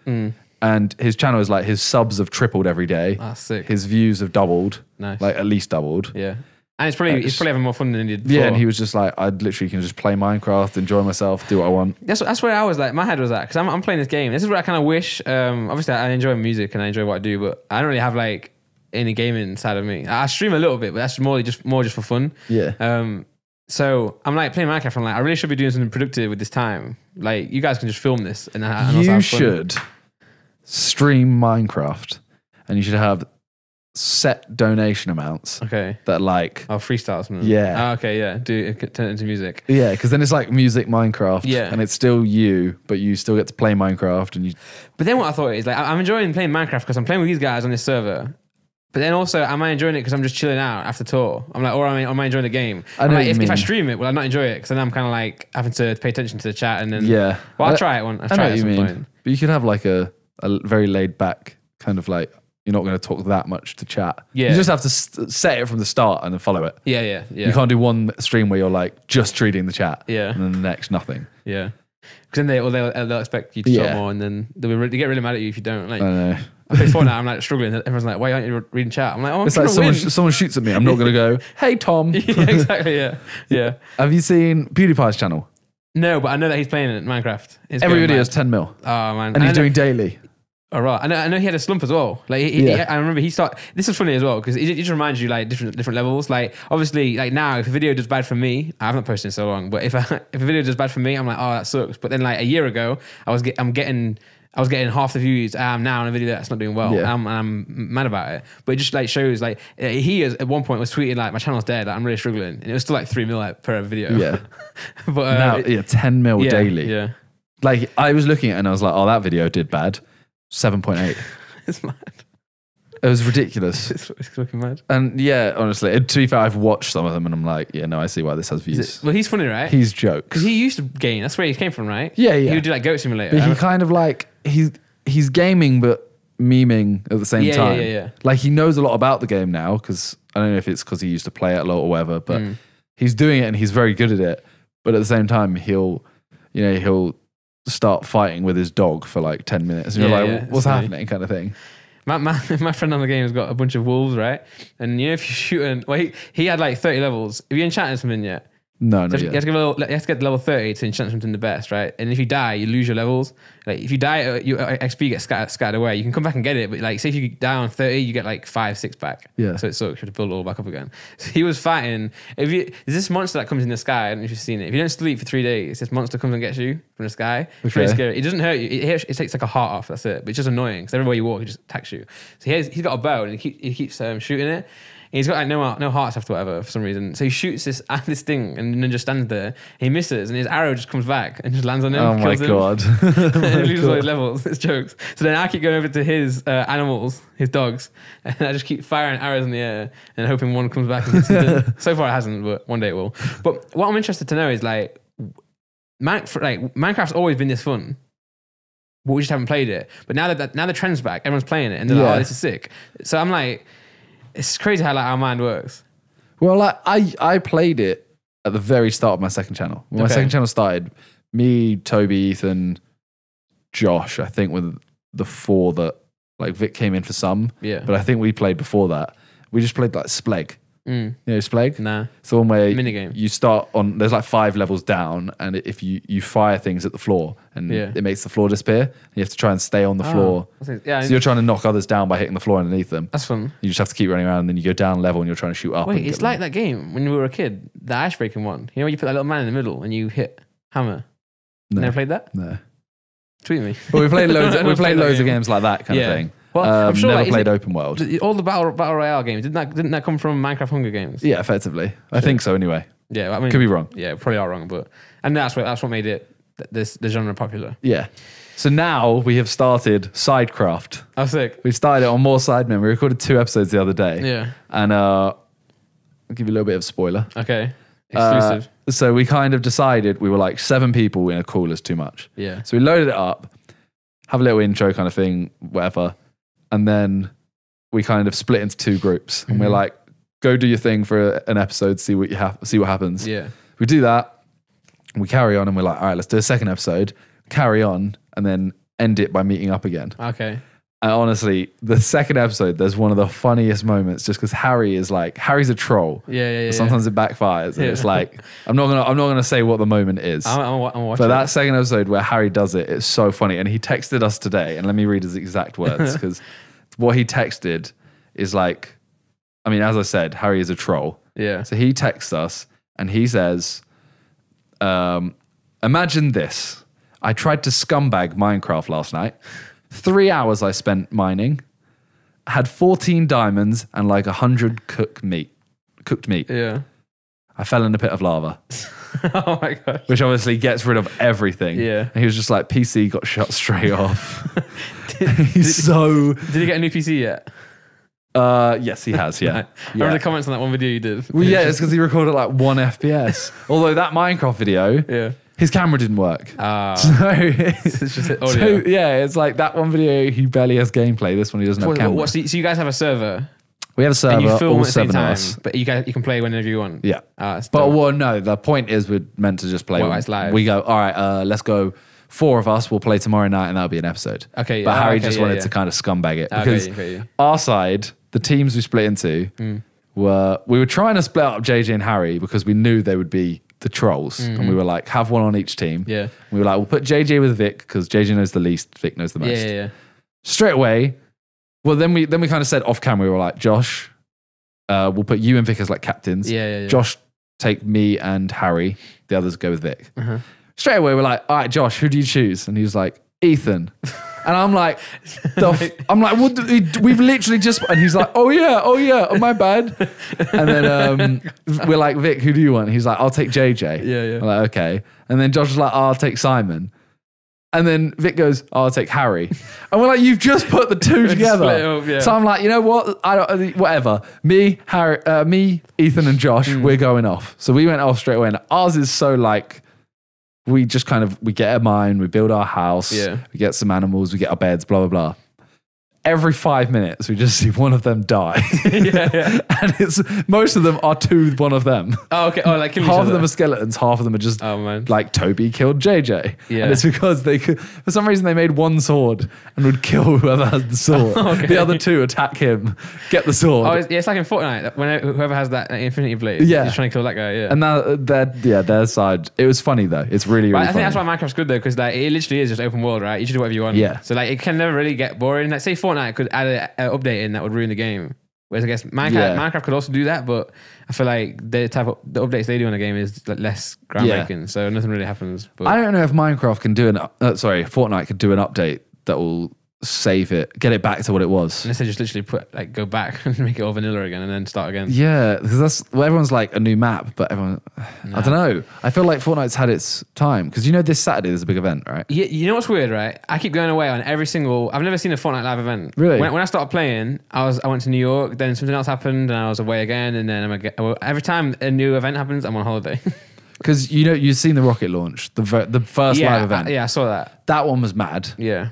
And his channel is like, his subs have tripled every day. Ah, sick. His views have doubled. Nice. Like at least doubled. Yeah. And it's probably having more fun than he did before. Yeah, and he was just like, I literally can just play Minecraft, enjoy myself, do what I want. That's where I was like, my head was at, because I'm playing this game. This is where I kind of wish, obviously I enjoy music and I enjoy what I do, but I don't really have like any gaming side of me. I stream a little bit, but that's more just for fun. Yeah. So I'm like playing Minecraft. I'm like, I really should be doing something productive with this time. Like you guys can just film this, and you should stream Minecraft, and you should have set donation amounts. Okay. That like freestyle something. Yeah. Oh, okay. Yeah. Turn it into music. Yeah, because then it's like music Minecraft. Yeah. And it's still you, but you still get to play Minecraft, and you. But then what I thought is like I'm enjoying playing Minecraft because I'm playing with these guys on this server. But then also, am I enjoying it because I'm just chilling out after tour? I'm like, or am I enjoying the game? I'm like, if I stream it, will I not enjoy it? Because then I'm kind of like having to pay attention to the chat and then. Yeah. Well, I'll try it one. I'll try it at some point. But you could have like a very laid back kind of like, you're not going to talk that much to chat. Yeah. You just have to set it from the start and then follow it. Yeah. You can't do one stream where you're like just treating the chat. Yeah. And then the next, nothing. Yeah. Because then they'll expect you to talk more, and then they get really mad at you if you don't. Like, I know. I play Fortnite, I'm like struggling. Everyone's like, why aren't you reading chat? I'm like, oh, I'm it's like someone shoots at me. I'm not going to go, hey, Tom. Yeah, exactly, yeah. Have you seen PewDiePie's channel? No, but I know that he's playing in Minecraft. Every video is 10 mil. Oh, man. And he's doing daily. Oh, right. I know he had a slump as well. Like, I remember he started. This is funny as well because it just reminds you like different levels. Like, obviously, like now, if a video does bad for me, I haven't posted in so long. But if a video does bad for me, I'm like, oh, that sucks. But then like a year ago, I was getting half the views I am now on a video that's not doing well. Yeah. And I'm mad about it. But it just like shows like he at one point was tweeting like my channel's dead. Like, I'm really struggling, and it was still like 3 mil per video. Yeah. But now 10 mil daily. Yeah. Like I was looking at it and I was like, oh, that video did bad. 7.8. It's mad. It was ridiculous. It's fucking mad. And yeah, honestly, to be fair, I've watched some of them and I'm like, yeah, no, I see why this has views. Well, he's funny, right? He's jokes. Because he used to game. That's where he came from, right? Yeah. He would do like Goat Simulator. But he kind of like, he's gaming but memeing at the same time. Yeah. Like he knows a lot about the game now because I don't know if it's because he used to play it a lot or whatever, but he's doing it and he's very good at it. But at the same time, he'll start fighting with his dog for like 10 minutes. And you're like, what's happening kind of thing. My friend on the game has got a bunch of wolves, right? And you know, if you're shooting, well, he had like 30 levels. Have you enchanted something yet? No, so you have to get level 30 to enchant something the best, right? And if you die, you lose your levels. Like if you die, your XP gets scattered away. You can come back and get it, but like say if you die on 30, you get like 5-6 back. Yeah. So it sucks. You have to build it all back up again. So he was fighting. There's this monster that comes in the sky. I don't know if you've seen it. If you don't sleep for 3 days, this monster comes and gets you from the sky. It's pretty scary. It doesn't hurt you. It takes like a heart off. That's it. But it's just annoying because everywhere you walk, it just attacks you. So he's got a bow and he keeps shooting it. And he's got like no hearts after whatever for some reason. So he shoots this thing and then just stands there. He misses and his arrow just comes back and just lands on him. Oh my God. And he loses all his levels. It's jokes. So then I keep going over to his animals, his dogs, and I just keep firing arrows in the air and hoping one comes back. And so far it hasn't, but one day it will. But what I'm interested to know is like, Minecraft's always been this fun, but we just haven't played it. But now that the trend's back, everyone's playing it, and they're like, "Oh, this is sick." So I'm like, it's crazy how like our mind works. Well, like I played it at the very start of my second channel. When my second channel started, me, Toby, Ethan, Josh, I think were the 4 that like Vic came in for some. Yeah. But I think we played before that. We just played like Spleg. You know Spleg? Nah. It's the one where minigame. You start on, there's like 5 levels down, and if you fire things at the floor, and it makes the floor disappear, you have to try and stay on the floor. Yeah, so you're trying to knock others down by hitting the floor underneath them. That's fun. You just have to keep running around, and then you go down level, and you're trying to shoot up. Wait, it's like that game when we were a kid, the ice breaking one. You know, when you put that little man in the middle and you hit hammer. No. Never played that? No. Tweet me. But we played loads. We played loads of games like that kind of thing. Well, I'm sure never like, played open world. All the battle royale games didn't that come from Minecraft Hunger Games? Yeah, effectively. I think so. Anyway. Yeah, I mean, could be wrong. Yeah, probably are wrong, and that's what made it the genre popular. Yeah. So now we have started Sidecraft. Oh, sick. We started it on more Sidemen. We recorded 2 episodes the other day. Yeah. And I'll give you a little bit of a spoiler. Okay. Exclusive. So we kind of decided we were like 7 people in a call is too much. Yeah. So we loaded it up, have a little intro kind of thing, whatever. And then we kind of split into 2 groups. And we're like, go do your thing for an episode, see what happens. Yeah. We do that. We carry on and we're like, all right, let's do a second episode, carry on, and then end it by meeting up again. Okay. And honestly, the second episode, there's one of the funniest moments just because Harry's a troll. Yeah. Sometimes it backfires. And it's like, I'm not gonna say what the moment is. I'm watching. But that second episode where Harry does it, it's so funny. And he texted us today, and let me read his exact words because what he texted is like, I mean, as I said, Harry is a troll. Yeah. So he texts us and he says, imagine this. I tried to scumbag Minecraft last night. 3 hours I spent mining, had 14 diamonds and like 100 cooked meat. Yeah. I fell in a pit of lava. Oh my gosh. Which obviously gets rid of everything. Yeah. And he was just like, PC got shut straight off. Did he get a new PC yet? Yes, he has, yeah. I remember the comments on that one video you did. Well, yeah, it's because he recorded like 1 FPS. Although that Minecraft video, his camera didn't work. So it's just audio. So, yeah, it's like that one video, he barely has gameplay. This one, he doesn't have camera. So you guys have a server? We have a server, and you film all at the same 7 of time, us. but you can play whenever you want. Yeah. But no, the point is we're meant to just play. It's live. We go, all right, let's go. 4 of us will play tomorrow night and that'll be an episode. Okay. But Harry just wanted to kind of scumbag it. Because our side, the teams we split into, we were trying to split up JJ and Harry because we knew they would be the trolls. And we were like, have one on each team. Yeah. We were like, we'll put JJ with Vic because JJ knows the least, Vic knows the most. Yeah. Straight away, well, then we kind of said off camera, we were like, Josh, we'll put you and Vic as like captains. Yeah. Josh, take me and Harry. The others go with Vic. Straight away, we're like, all right, Josh, who do you choose? And he was like, Ethan. And I'm like, we've literally just, and he's like, oh yeah, my bad. And then we're like, Vic, who do you want? He's like, I'll take JJ. Yeah. I'm like, okay. And then Josh was like, I'll take Simon. And then Vic goes, I'll take Harry. And we're like, you've just put the 2 together. Up, yeah. So I'm like, you know what? Whatever. Me, Ethan, and Josh, we're going off. So we went off straight away. And ours is so like, we just we get a mine, we build our house, we get some animals, we get our beds, blah, blah, blah. Every 5 minutes, we just see one of them die. Yeah. And most of them are to one of them. Oh, okay. Oh, like killing half each of other. them are skeletons, half of them are just man. like Toby killed JJ. Yeah. And it's because for some reason they made one sword and would kill whoever has the sword. Okay. The other 2 attack him, get the sword. Oh, it's like in Fortnite, when whoever has that Infinity Blade, he's trying to kill that guy, yeah. And now their side, it was funny though. It's really, really I funny. think that's why Minecraft's good though, because like, it literally is just open world, right? You should do whatever you want. Yeah. So like, it can never really get boring. Like say Fortnite could add an update in that would ruin the game. Whereas I guess Minecraft could also do that, but I feel like the updates they do in the game is like less groundbreaking, so nothing really happens. But I don't know if Minecraft can do Fortnite could do an update that will save it, get it back to what it was. Unless they just literally go back and make it all vanilla again and then start again. Yeah, because everyone's like a new map, but everyone, I don't know. I feel like Fortnite's had its time because this Saturday there's a big event, right? Yeah, you know what's weird, right? I keep going away on every single. I've never seen a Fortnite live event. Really? When I started playing, I went to New York. Then something else happened, and I was away again. And then every time a new event happens, I'm on holiday. because you've seen the rocket launch, the first live event. Yeah, I saw that. That one was mad. Yeah.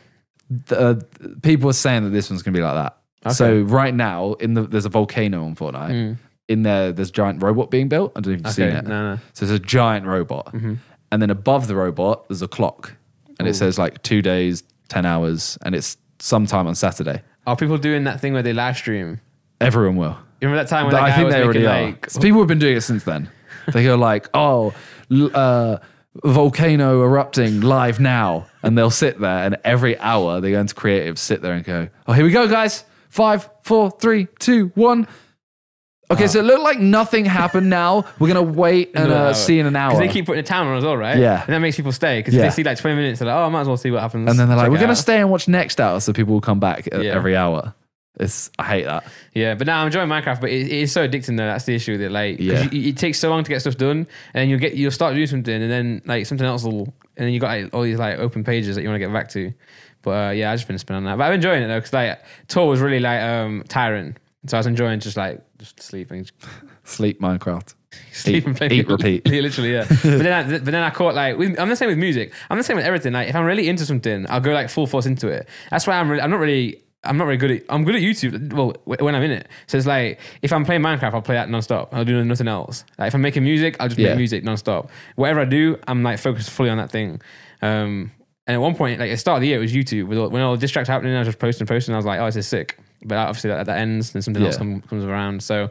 People are saying that this one's going to be like that. Okay. So right now, there's a volcano on Fortnite. In there's a giant robot being built. I don't know if you've seen it. No. So there's a giant robot. And then above the robot, there's a clock. And it says like 2 days, 10 hours. And it's sometime on Saturday. Are people doing that thing where they live stream? Everyone will. You remember that time when that guy I think was they already making are. So people have been doing it since then. They go like, volcano erupting live now. And they'll sit there and every hour they go into creative, sit there and go, oh, here we go, guys. 5, 4, 3, 2, 1. Okay, so it looked like nothing happened now. We're going to wait and see in an hour. Because they keep putting a timer on as well, right? Yeah. And that makes people stay. Because if they see like 20 minutes, they're like, oh, I might as well see what happens. And then they're like, we're going to stay and watch next hour so people will come back every hour. I hate that. Yeah, but now I'm enjoying Minecraft, but it is so addicting though. That's the issue with it. Like, it takes so long to get stuff done, and then you'll start doing something, and then like something else will, and then you got like, all these like open pages that you want to get back to. But I've just been spinning on that. But I'm enjoying it though, because like tour was really like tiring, so I was enjoying just sleeping. Sleep Minecraft. Sleep and play. Eat, repeat. Literally, yeah. but then I caught like I'm the same with music. I'm the same with everything. Like if I'm really into something, I'll go like full force into it. That's why I'm not very good at. I'm good at YouTube. Well, when I'm in it, so it's like if I'm playing Minecraft, I'll play that non-stop. I'll do nothing else. Like if I'm making music, I'll just make music non-stop. Whatever I do, I'm like focused fully on that thing. And at one point, like at the start of the year, it was YouTube. When all the distracts happening, I was just posting. I was like, oh, this is sick. But obviously that ends, then something else comes around. So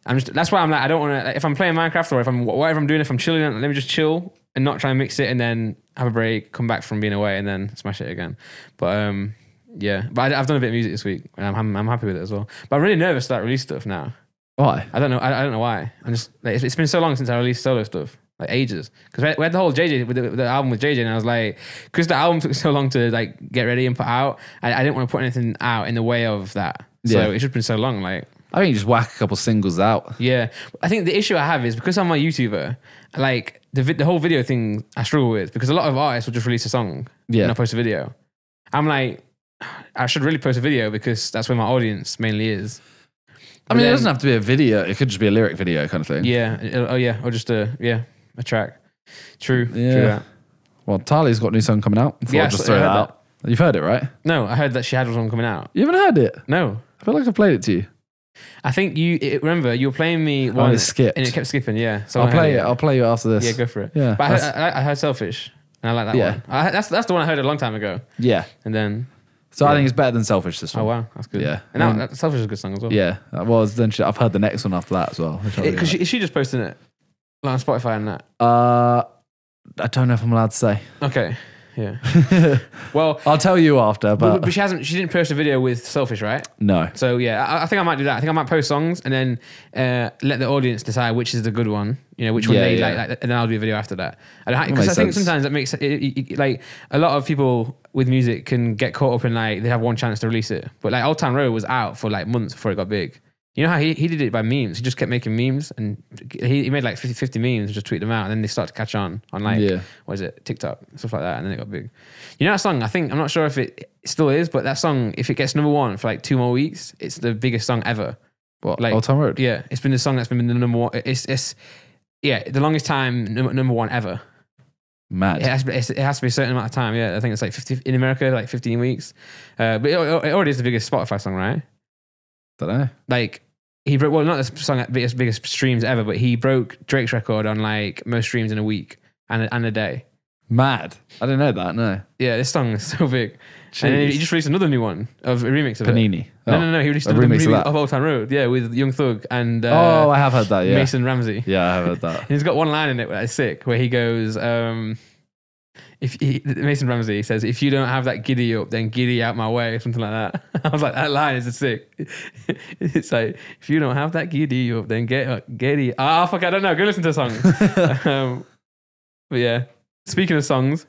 that's why I'm like, I don't want to. Like, if I'm playing Minecraft or whatever I'm doing, if I'm chilling, let me just chill and not try and mix it, and then have a break, come back from being away, and then smash it again. But yeah, but I've done a bit of music this week, and I'm happy with it as well. But I'm really nervous to like release stuff now. Why? I don't know. I don't know why. I'm just like, it's been so long since I released solo stuff, like ages. Because we had the whole JJ with the album with JJ, and I was like, because the album took so long to like get ready and put out, I didn't want to put anything out in the way of that. So it's just been so long. Like I think you just whack a couple singles out. Yeah, I think the issue I have is because I'm a YouTuber, like the whole video thing I struggle with, because a lot of artists will just release a song and not post a video. I'm like, I should really post a video because that's where my audience mainly is. I mean, it doesn't have to be a video. It could just be a lyric video kind of thing. Yeah. Or just a track. True. Yeah. True that. Well, Tali's got a new song coming out. I'll just throw that out. You've heard it, right? No, I heard that she had one coming out. You haven't heard it? No. I feel like I played it to you. I think remember you were playing me one. It skipped. And it kept skipping, yeah. So I'll play it. I'll play you after this. Yeah, go for it. Yeah. But I heard Selfish, and I like that one. That's the one I heard a long time ago. Yeah. And then... So I think it's better than Selfish, this one. Oh, wow. That's good. Yeah. And now, Selfish is a good song as well. Yeah. Well, then I've heard the next one after that as well. Because is she just posting it? Like on Spotify and that? I don't know if I'm allowed to say. Okay. Yeah. Well, I'll tell you after. But she didn't post a video with Selfish, right? No. So yeah, I think I might do that. I think I might post songs and then let the audience decide which is the good one. You know, which one they like, and then I'll do a video after that. Because I think sometimes that makes it, like a lot of people with music can get caught up in like they have one chance to release it, but like Old Town Road was out for like months before it got big. You know how he did it by memes? He just kept making memes, and he made like 50 memes and just tweet them out, and then they start to catch on like, what is it, TikTok, stuff like that, and then it got big. You know that song, I'm not sure if it still is, but that song, if it gets number one for like 2 more weeks, it's the biggest song ever. What, like, Old Town Road? Yeah, it's been the song that's been the number one. It's the longest time number one ever. Mad. It has to be a certain amount of time, yeah. I think it's like 50, in America, like 15 weeks. But it already is the biggest Spotify song, right? Don't know. Like, he broke, well, not the song at biggest streams ever, but he broke Drake's record on like most streams in a week and a day. Mad. I didn't know that, no. Yeah, this song is so big. Jeez. And then he just released another new one, of a remix of Panini. it. No. He released a remix of Old Town Road, yeah, with Young Thug and I have heard that, yeah. Mason Ramsey. Yeah, I have heard that. And he's got one line in it that's sick, where he goes, Mason Ramsey says, if you don't have that giddy up, then giddy out my way, or something like that. I was like, that line is sick. It's like, if you don't have that giddy up, then giddy. Fuck, I don't know. Go listen to the song. But yeah, speaking of songs.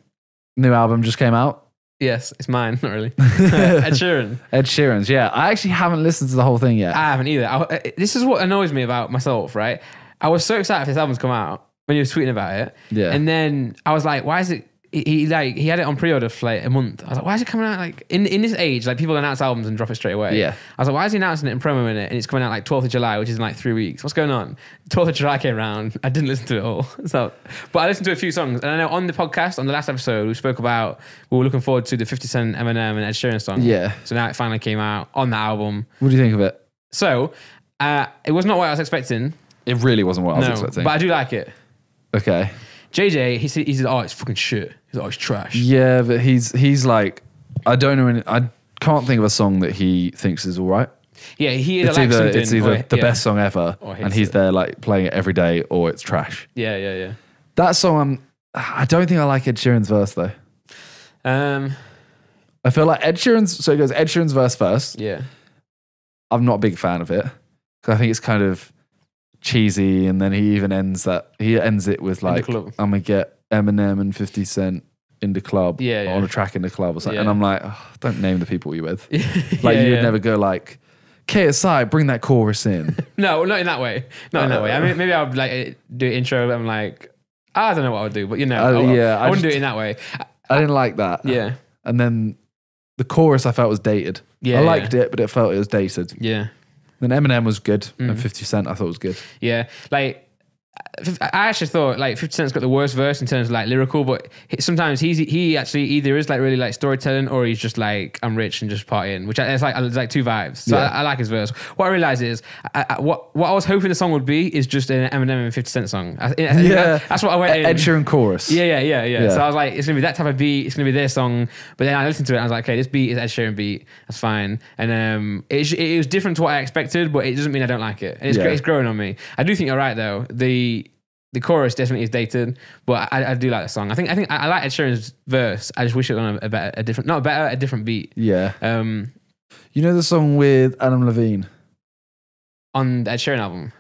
New album just came out. Yes, it's mine, not really. Ed Sheeran. Ed Sheeran's, yeah. I actually haven't listened to the whole thing yet. I haven't either. This is what annoys me about myself, right? I was so excited for this album to come out when you were tweeting about it. Yeah. And then I was like, why is it he had it on pre-order for like a month. I was like, why is it coming out like in this age? Like people announce albums and drop it straight away. Yeah. I was like, why is he announcing it and promoting it? And it's coming out like 12th of July, which is in like 3 weeks. What's going on? 12th of July came around. I didn't listen to it all. So, but I listened to a few songs, and I know on the podcast on the last episode we spoke about we were looking forward to the 50 Cent, Eminem, and Ed Sheeran song. Yeah. So now it finally came out on the album. What do you think of it? So it was not what I was expecting. It really wasn't what I was expecting. But I do like it. Okay. JJ, he said, oh, it's fucking shit. He's like, oh, it's trash. Yeah, but he's like, I don't know. I can't think of a song that he thinks is all right. Yeah, It's either the best song ever, and he's there like playing it every day, or it's trash. Yeah. That song, I don't think I like Ed Sheeran's verse though. I feel like Ed Sheeran's, so it goes Ed Sheeran's verse first. Yeah. I'm not a big fan of it because I think it's kind of cheesy, and then he ends it with like, I'm gonna get Eminem and 50 Cent in the club, on a track in the club or something, and I'm like, oh, don't name the people you're with. Like you would never go like, KSI, bring that chorus in. No, not in that way. Not in that way. I mean, maybe I would like do an intro. I'm like, I don't know what I would do, but I wouldn't do it in that way. I didn't like that. Yeah, and then the chorus I felt was dated. I liked it, but it felt it was dated. Yeah. Then Eminem was good, and 50 Cent I thought was good. Yeah, like I actually thought like 50 Cent's got the worst verse in terms of like lyrical, but sometimes he actually either is like really like storytelling, or he's just like, I'm rich and just partying, which it's like two vibes. So I like his verse. What I realize is what I was hoping the song would be is just an Eminem and 50 Cent song. That's what I went in. Ed Sheeran chorus. Yeah. So I was like, it's gonna be that type of beat. It's gonna be their song. But then I listened to it and I was like, okay, this beat is Ed Sheeran beat. That's fine. And it was different to what I expected, but it doesn't mean I don't like it. And it's growing on me. I do think you're right though. The chorus definitely is dated, but I do like the song. I think I like Ed Sheeran's verse. I just wish it was on a different beat. Yeah. You know the song with Adam Levine on the Ed Sheeran album?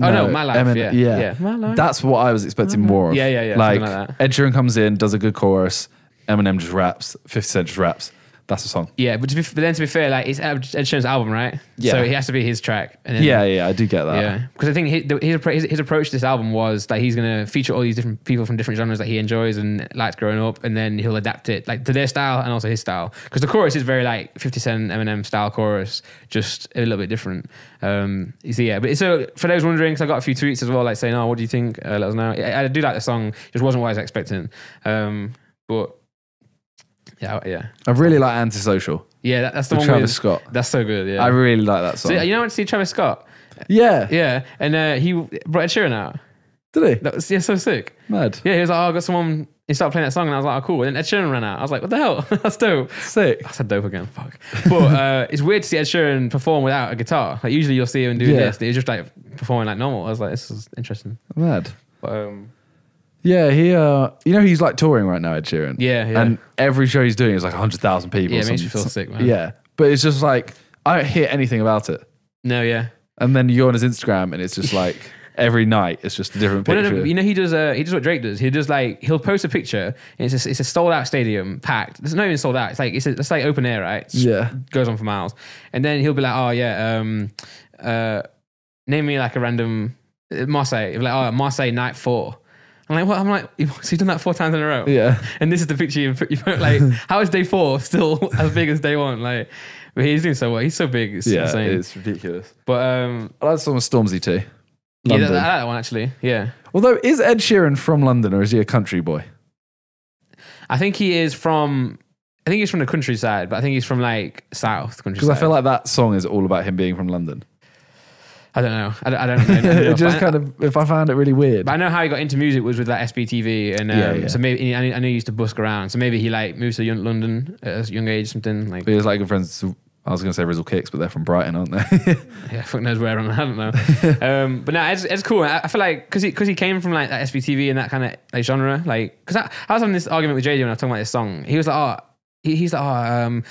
Oh no, My Life. Yeah. My Life. That's what I was expecting more of. Yeah. Like Ed Sheeran comes in, does a good chorus, Eminem just raps, 50 Cent just raps. That's the song. Yeah, but to be fair, like it's Ed Sheeran's album, right? Yeah. So it has to be his track. And then, I do get that. Yeah, because I think his approach to this album was like he's gonna feature all these different people from different genres that he enjoys and likes growing up, and then he'll adapt it like to their style and also his style. Because the chorus is very like 50 Cent, Eminem style chorus, just a little bit different. But so for those wondering, because I got a few tweets as well, like saying, "Oh, what do you think? Let us know." I do like the song, just wasn't what I was expecting. But. Yeah. I really like Antisocial. Yeah, that's the one Travis with Scott. That's so good. Yeah, I really like that song. So, you know, I went to see Travis Scott. Yeah, and he brought Ed Sheeran out. Did he? That was so sick. Mad. Yeah, he was like, "Oh, I got someone." He started playing that song, and I was like, "Oh, cool." And then Ed Sheeran ran out. I was like, "What the hell? That's dope." Sick. I said dope again. Fuck. But it's weird to see Ed Sheeran perform without a guitar. Like usually you'll see him do this. He's just like performing like normal. I was like, "This is interesting." Mad. But yeah, he, he's like touring right now, Ed Sheeran. Yeah. And every show he's doing is like 100,000 people. Yeah, it makes you feel sick, man. Yeah, but it's just like, I don't hear anything about it. No, yeah. And then you go on his Instagram and it's just like, every night it's just a different picture. No, he does what Drake does. He does like, he'll post a picture and it's a sold out stadium, packed. It's not even sold out. It's like open air, right? Goes on for miles. And then he'll be like, oh yeah, name me like a random Marseille. He'll be like, oh, Marseille night 4. I'm like, so you've done that 4 times in a row? Yeah. And this is the picture you put like, how is day 4 still as big as day 1? Like, but he's doing so well. He's so big. It's insane. It's ridiculous. But I like the song with Stormzy too. London. Yeah, I like that one actually. Yeah. Although, is Ed Sheeran from London or is he a country boy? I think he's from the countryside, but I think he's from like south countryside. Because I feel like that song is all about him being from London. I don't know. I don't know. It just kind of, if I found it really weird. But I know how he got into music was with that SBTV, and so maybe I know he used to busk around. So maybe he like moved to London at a young age, something like. He was like good friends. I was going to say Rizzle Kicks, but they're from Brighton, aren't they? Yeah, fuck knows where. I don't know. But no, it's cool. I feel like because he came from like that SBTV and that kind of like genre, like because I was having this argument with JJ when I was talking about this song. He was like, he's like,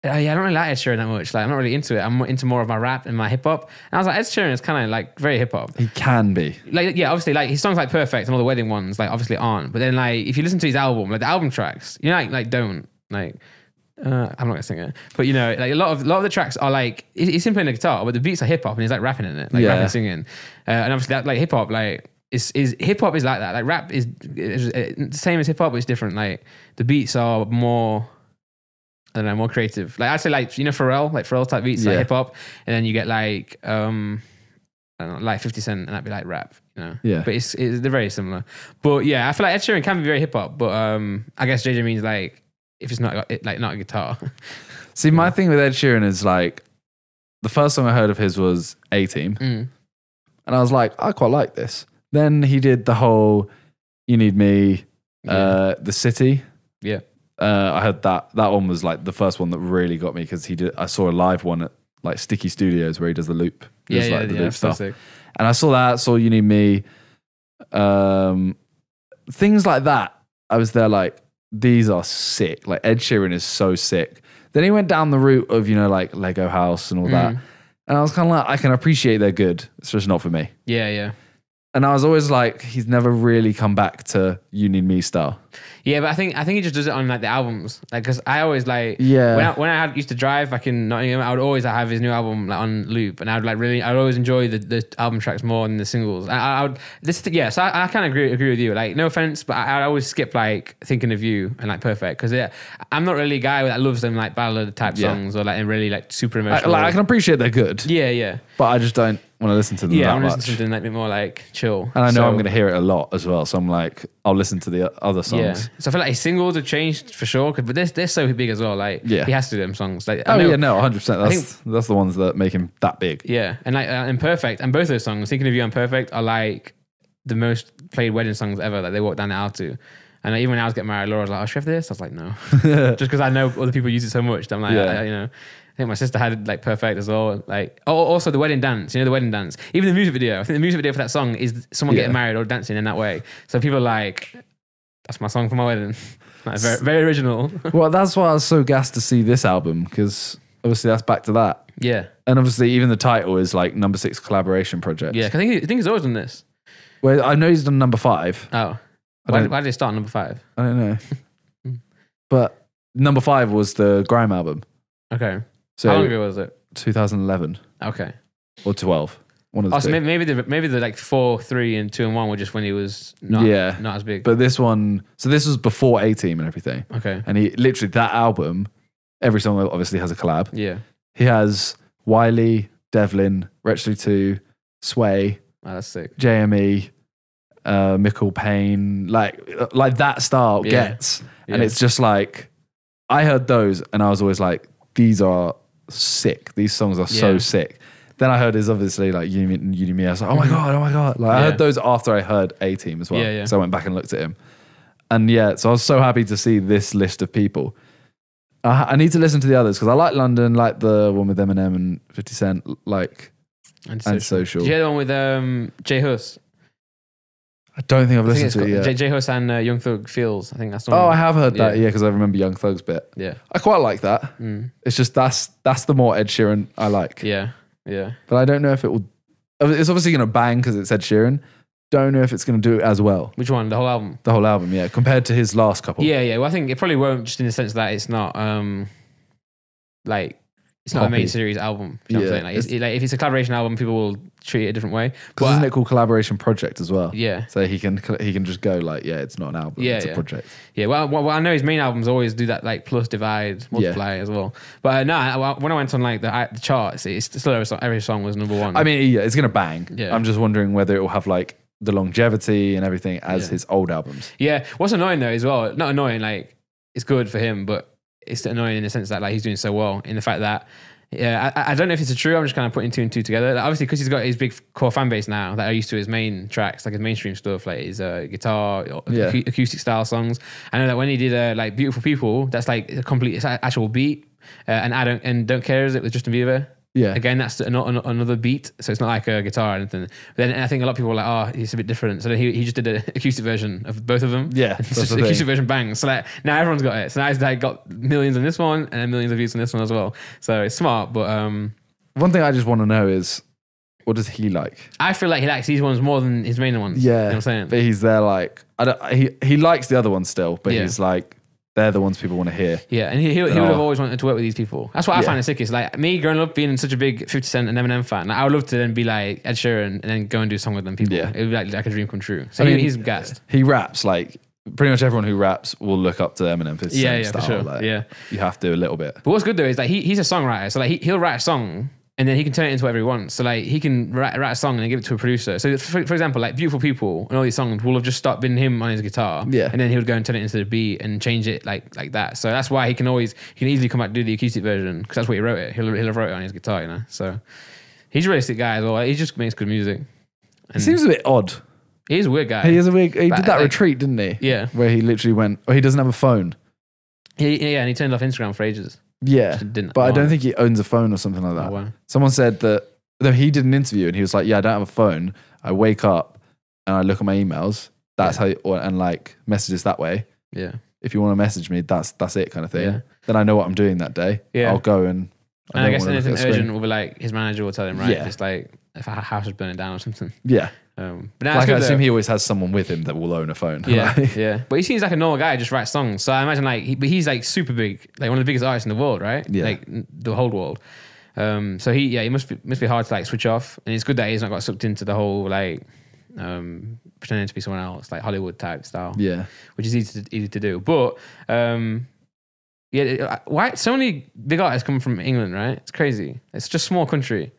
yeah, I don't really like Ed Sheeran that much. Like, I'm not really into it. I'm into more of my rap and my hip hop. And I was like, Ed Sheeran is kind of like very hip hop. He can be. Like, yeah, obviously, like his songs like Perfect and all the wedding ones, like obviously aren't. But then, like, if you listen to his album, like the album tracks, you know, like don't like. I'm not gonna sing it, but you know, like a lot of the tracks are like he's simply playing the guitar, but the beats are hip hop and he's like rapping in it, like rapping and singing. And obviously that like hip hop, like is hip hop is like that. Like rap is the same as hip hop, but it's different. Like the beats are more, I don't know, more creative. Like I'd say like, you know, Pharrell type beats, like hip hop. And then you get like, I don't know, like 50 Cent and that'd be like rap, you know? Yeah. But they're very similar. But yeah, I feel like Ed Sheeran can be very hip hop, but I guess JJ means like, if it's not not a guitar. See, my thing with Ed Sheeran is like, the first song I heard of his was A-Team. And I was like, I quite like this. Then he did the whole You Need Me, The City. Yeah. I heard that one was like the first one that really got me because I saw a live one at like Sticky Studios where he does the loop. The loop stuff. So and I saw You Need Me. Things like that. I was there like, these are sick. Like Ed Sheeran is so sick. Then he went down the route of, you know, like Lego House and all that. And I was kind of like, I can appreciate they're good. It's just not for me. Yeah. And I was always like, he's never really come back to You Need Me style. Yeah, but I think he just does it on like the albums. Like, cause I always like, when I used to drive back in Nottingham, I would always have his new album like on loop, and I would always enjoy the album tracks more than the singles. So I kind of agree with you. Like, no offense, but I always skip like Thinking of You and like Perfect, because I'm not really a guy that loves them like ballad type songs or like really like super emotional. I can appreciate they're good. Yeah. But I just don't want to listen to them that much. Yeah, I want to listen to something like a bit more like chill. And I know I'm going to hear it a lot as well, so I'm like, I'll listen to the other songs. Yeah. So I feel like his singles have changed for sure, but they're so big as well. Like, he has to do them songs. Like, 100%. That's the ones that make him that big. Yeah, and like Imperfect, and both those songs, Thinking of You and Perfect, are like the most played wedding songs ever. Like they walk down the aisle to. And even when I was getting married, Laura was like, "Oh, should we have this?" I was like, "No," just because I know other people use it so much. I'm like, I think my sister had like Perfect as well. Like, also the wedding dance. You know, the wedding dance. Even the music video. I think the music video for that song is someone getting married or dancing in that way. So people are like, "That's my song for my wedding." Like, very, very original. Well, that's why I was so gassed to see this album, because obviously that's back to that. Yeah. And obviously even the title is like number 6 collaboration project. Yeah, I think he's always done this. Well, I know he's done number 5. Oh. Why did he start number 5? I don't know. But number 5 was the Grime album. Okay. So how long ago was it? 2011. Okay. Or 12. One of the two. So maybe the like 4, 3, and 2 and 1 were just when he was not as big. But this one, so this was before A-Team and everything. Okay. And he literally, that album, every song obviously has a collab. Yeah. He has Wiley, Devlin, Wretchedly 2, Sway. Oh, that's sick. JME, Mickle Payne, like that style gets. And it's just like, I heard those and I was always like, these are sick. These songs are so sick. Then I heard his obviously like You Need Me. I was like, oh my God. Like I heard those after I heard A-Team as well. Yeah. So I went back and looked at him. And so I was so happy to see this list of people. I need to listen to the others because I like London, like the one with Eminem and 50 Cent, like Antisocial. Did you hear the one with J Hus? I don't think I've listened to it yet. J Hus and Young Thug Feels. I think that's the one. Oh, I have heard that, because I remember Young Thug's bit. Yeah. I quite like that. It's just that's the more Ed Sheeran I like. Yeah. But I don't know if it will... It's obviously going to bang because it's Ed Sheeran. Don't know if it's going to do it as well. Which one? The whole album? The whole album, yeah. Compared to his last couple. Yeah. Well, I think it probably won't, just in the sense that it's not like it's not a main series album. You know what I'm saying? Like, if it's a collaboration album, people will treat it a different way. Because isn't it called collaboration project as well? Yeah. So he can just go like, it's not an album, it's a project. Yeah. Well, I know his main albums always do that, like plus, divide, multiply as well. But no, when I went on like the charts, it's still every song was number 1. I mean, it's gonna bang. Yeah. I'm just wondering whether it will have like the longevity and everything as his old albums. Yeah. What's annoying though as well? Not annoying, like it's good for him, but it's annoying in the sense that like he's doing so well in the fact that. Yeah, I don't know if it's true. I'm just kind of putting 2 and 2 together. Like, obviously, because he's got his big core fan base now that are used to his main tracks, like his mainstream stuff, like his guitar, acoustic style songs. I know that when he did like "Beautiful People," that's like a complete, it's actual beat. And Don't Care Is It with Justin Bieber. Yeah. Again, that's another beat, so it's not like a guitar or anything. But then I think a lot of people were like, oh, it's a bit different. So then he just did an acoustic version of both of them. Yeah, that's just acoustic version bangs. So like now everyone's got it. So now he's like got millions on this one and then millions of views on this one as well. So it's smart, but one thing I just want to know is, what does he like? I feel like he likes these ones more than his main ones. Yeah, you know what I'm saying? But he's there like, he likes the other ones still, but he's like, they're the ones people want to hear. Yeah, and he would have always wanted to work with these people. That's what I find the sickest. Like me growing up being such a big 50 Cent and Eminem fan, like, I would love to then be like Ed Sheeran and then go and do a song with them people. Yeah. It would be like a dream come true. So he's gassed. He raps like pretty much everyone who raps will look up to Eminem for his style. For sure. Like, yeah, you have to a little bit. But what's good though is like he's a songwriter, so like he'll write a song and then he can turn it into whatever he wants. So like he can write a song and then give it to a producer. So for example, like Beautiful People and all these songs will have just stopped being him on his guitar. Yeah. And then he would go and turn it into the beat and change it like that. So that's why he can easily come back and do the acoustic version because that's what he wrote it. He'll have wrote it on his guitar, you know. So he's a really sick guy as well. He just makes good music. He seems a bit odd. He's a weird guy. He did that retreat, didn't he? Yeah. Where he literally went, he doesn't have a phone. Yeah, and he turned off Instagram for ages. Yeah, but I don't think he owns a phone or something like that. Oh, wow. Someone said that he did an interview and he was like, "Yeah, I don't have a phone. I wake up and I look at my emails. That's how, and like messages that way. Yeah, if you want to message me, that's it, kind of thing. Yeah. Then I know what I'm doing that day. Yeah, I'll go and I guess anything urgent will be like his manager will tell him, right? Yeah. If it's like if a house is burning down or something. Yeah. But now like I assume he always has someone with him that will own a phone. Yeah, yeah. But he seems like a normal guy, just writes songs. So I imagine like, he's like super big, like one of the biggest artists in the world, right? Yeah. Like the whole world. So he must be hard to like switch off. And it's good that he's not got sucked into the whole like pretending to be someone else, like Hollywood type style. Yeah, which is easy to do. But why so many big artists come from England, right? It's crazy. It's just a small country.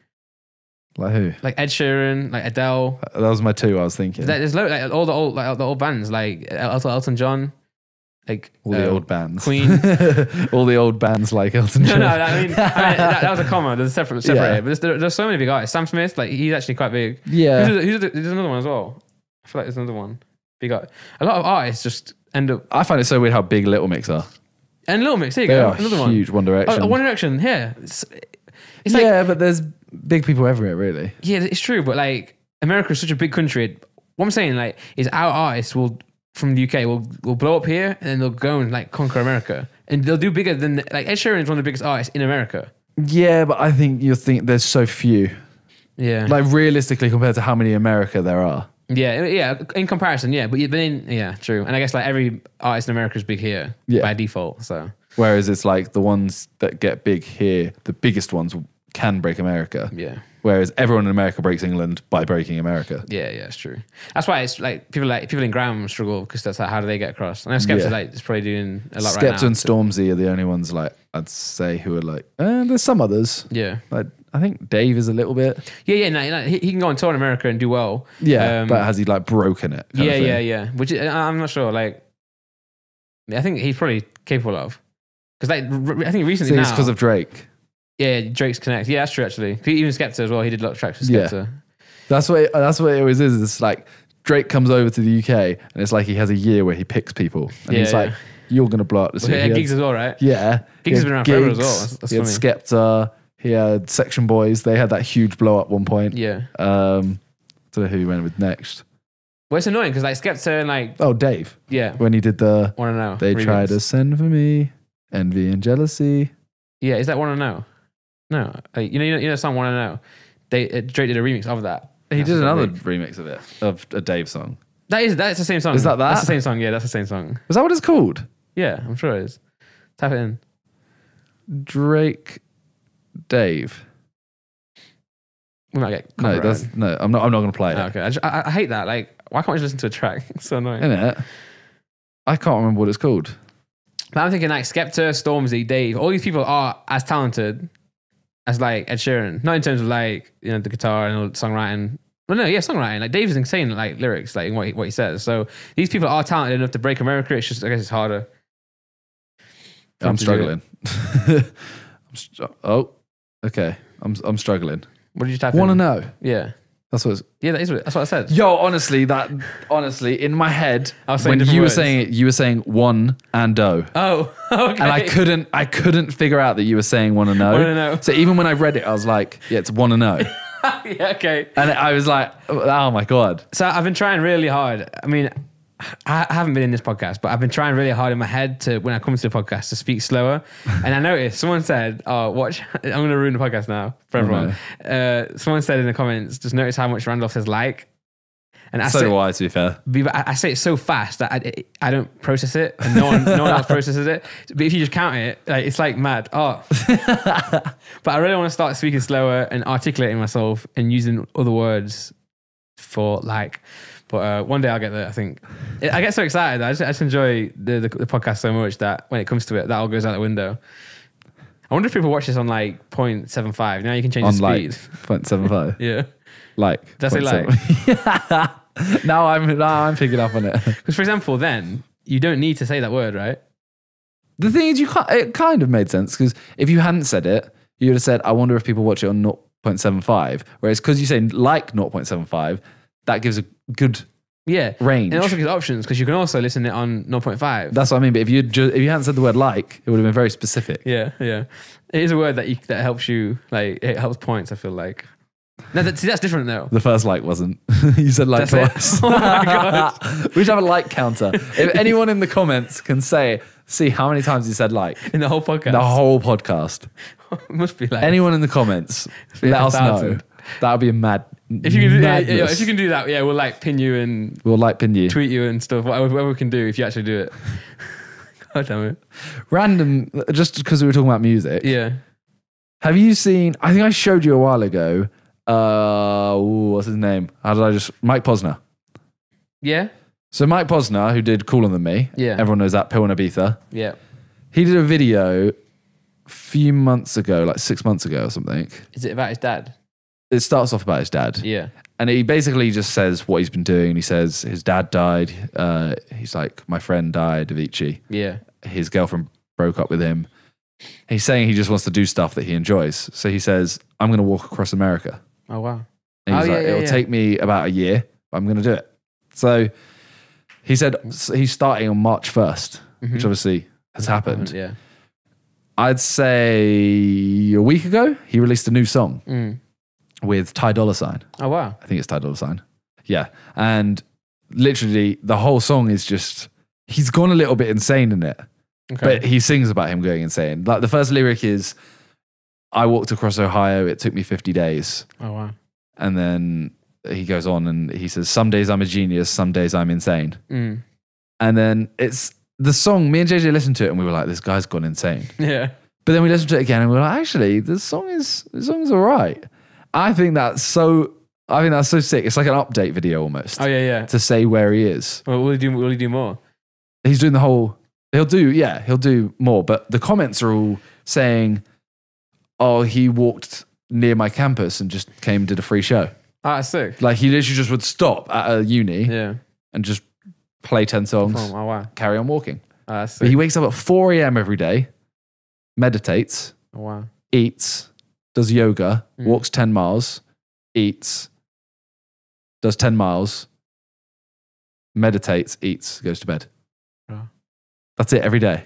Like who? Like Ed Sheeran, like Adele. That was my two. I was thinking. There's like all the old bands, like Elton John, like all the old bands. Queen, all the old bands like Elton John. No, I mean that was a comma. There's a separate. Yeah. But there's so many big artists. Sam Smith, like he's actually quite big. Yeah. There's another one as well. I feel like there's another one. Big art. A lot of artists just end up. I find it so weird how big Little Mix are. And Little Mix, there you they go. Are another one. Huge. One Direction. Oh, One Direction. Yeah. It's like, but there's big people everywhere, really. Yeah, it's true. But like America is such a big country. What I'm saying, like, is our artists from the UK will blow up here and then they'll go and like conquer America and they'll do bigger than like Ed Sheeran is one of the biggest artists in America. Yeah, but I think there's so few. Yeah. Like realistically compared to how many America there are. Yeah. In comparison, yeah. But then, true. And I guess like every artist in America is big here by default. So whereas it's like the ones that get big here, the biggest ones can break America. Yeah. Whereas everyone in America breaks England by breaking America. Yeah, it's true. That's why it's like people in Graham struggle because that's like how do they get across? I know Skepta like is probably doing a lot right now. Skepta and Stormzy are the only ones like I'd say who are like. There's some others. Yeah. Like I think Dave is a little bit. Yeah. No, he can go on tour in America and do well. Yeah, but has he like broken it? Yeah. Which I'm not sure. Like, I think he's probably capable of because like I think recently now it's because of Drake. Yeah, Drake's Connect. Yeah, that's true actually. Even Skepta as well. He did a lot of tracks with Skepta. Yeah. That's what it always is. It's like Drake comes over to the UK and it's like he has a year where he picks people and he's like, "You're gonna blow up the city." He had gigs as well, right? Yeah, gigs has been around forever as well. That's he had Skepta. He had Section Boys. They had that huge blow up one point. Yeah. Don't know who he went with next. Well, it's annoying because like Skepta and like Dave. Yeah. When he did the Wanna Know. They remix. Tried to send for me, envy and jealousy. Yeah, is that Wanna Know? No, you know the song "Wanna Know." Drake did a remix of that. He did another remix of it, of a Dave song. That's the same song. Is that? That's the same song. Yeah, that's the same song. Is that what it's called? Yeah, I'm sure it is. Type it in. Drake, Dave. We might get no. I'm not going to play it. Oh, okay, I hate that. Like, why can't we just listen to a track? It's so annoying. Isn't it? I can't remember what it's called. But I'm thinking like Skepta, Stormzy, Dave. All these people are as talented as like Ed Sheeran, not in terms of like the guitar and songwriting. Well, no, songwriting. Like Dave is insane, like lyrics, like what he says. So these people are talented enough to break America. It's just I guess it's harder. I'm struggling. Okay. I'm struggling. What did you type? Wanna know? Yeah, that's what. That's what I said. Yo, honestly, in my head, when you were saying it, you were saying one and oh. Oh, okay. And I couldn't figure out that you were saying wanna know. Wanna know. So even when I read it, I was like, yeah, it's wanna know. Yeah, okay. And I was like, oh my God. So I've been trying really hard. I mean, I haven't been in this podcast, but I've been trying really hard in my head to, when I come to the podcast, to speak slower. And I noticed someone said, watch, I'm going to ruin the podcast now for everyone. No. Someone said in the comments, just notice how much Randolph says like. And so do I, to be fair. I say it so fast that I don't process it, and no one else processes it. But if you just count it, like, it's like mad. Oh, but I really want to start speaking slower and articulating myself and using other words for like. But one day I'll get there. I think I get so excited. I just enjoy the podcast so much that when it comes to it, that all goes out the window. I wonder if people watch this on like 0.75. Now you can change the speed. 0.75. Yeah. Like. Does it like? Now I'm picking up on it. Because for example, then you don't need to say that word, right? The thing is, it kind of made sense because if you hadn't said it, you would have said, I wonder if people watch it on 0.75. Whereas because you say like 0.75, that gives a good range. And it also gives options because you can also listen it on 0.5. That's what I mean. But if you hadn't said the word like, it would have been very specific. Yeah. It is a word that helps you, like, it helps points, I feel like. No, that's different though. The first like wasn't. You said like twice. Oh my God. We should have a like counter. If anyone in the comments can see how many times you said like. In the whole podcast? The whole podcast. It must be like. Anyone in the comments, let us know. That would be a mad. If you can if you can do that, we'll like pin you and we'll like pin you, tweet you and stuff. Whatever we can do if you actually do it. God damn it. Random, just because we were talking about music. Yeah. Have you seen? I think I showed you a while ago. What's his name? Mike Posner. Yeah. So Mike Posner, who did Cooler Than Me. Yeah. Everyone knows that. Pill and Ibiza. Yeah. He did a video a few months ago, like 6 months ago or something. Is it about his dad? It starts off about his dad. Yeah. And he basically just says what he's been doing. He says his dad died. He's like, my friend died, Avicii. Yeah. His girlfriend broke up with him. He's saying he just wants to do stuff that he enjoys. So he says, I'm going to walk across America. Oh, wow. And he's like, it'll take me about a year, but I'm going to do it. So he said he's starting on March 1st, which obviously has happened. Yeah. I'd say a week ago, he released a new song with Ty Dolla $ign. Oh, wow. I think it's Ty Dolla $ign. Yeah. And literally the whole song is just, he's gone a little bit insane in it. Okay. But he sings about him going insane. Like the first lyric is, I walked across Ohio, it took me 50 days. Oh, wow. And then he goes on and he says, some days I'm a genius, some days I'm insane. And then it's the song, me and JJ listened to it and we were like, this guy's gone insane. Yeah. But then we listened to it again and we were like, actually, the song's all right. I think that's so sick. It's like an update video almost. Oh, yeah. To say where he is. Well, will he do more? He's doing the whole, he'll do more. But the comments are all saying, oh, he walked near my campus and just came and did a free show. Ah, that's sick. Like he literally just would stop at a uni and just play 10 songs, oh, wow. carry on walking. Ah, that's sick. But he wakes up at 4 a.m. every day, meditates, oh, wow. eats, does yoga, walks 10 miles, eats, does 10 miles, meditates, eats, goes to bed. Oh. That's it every day.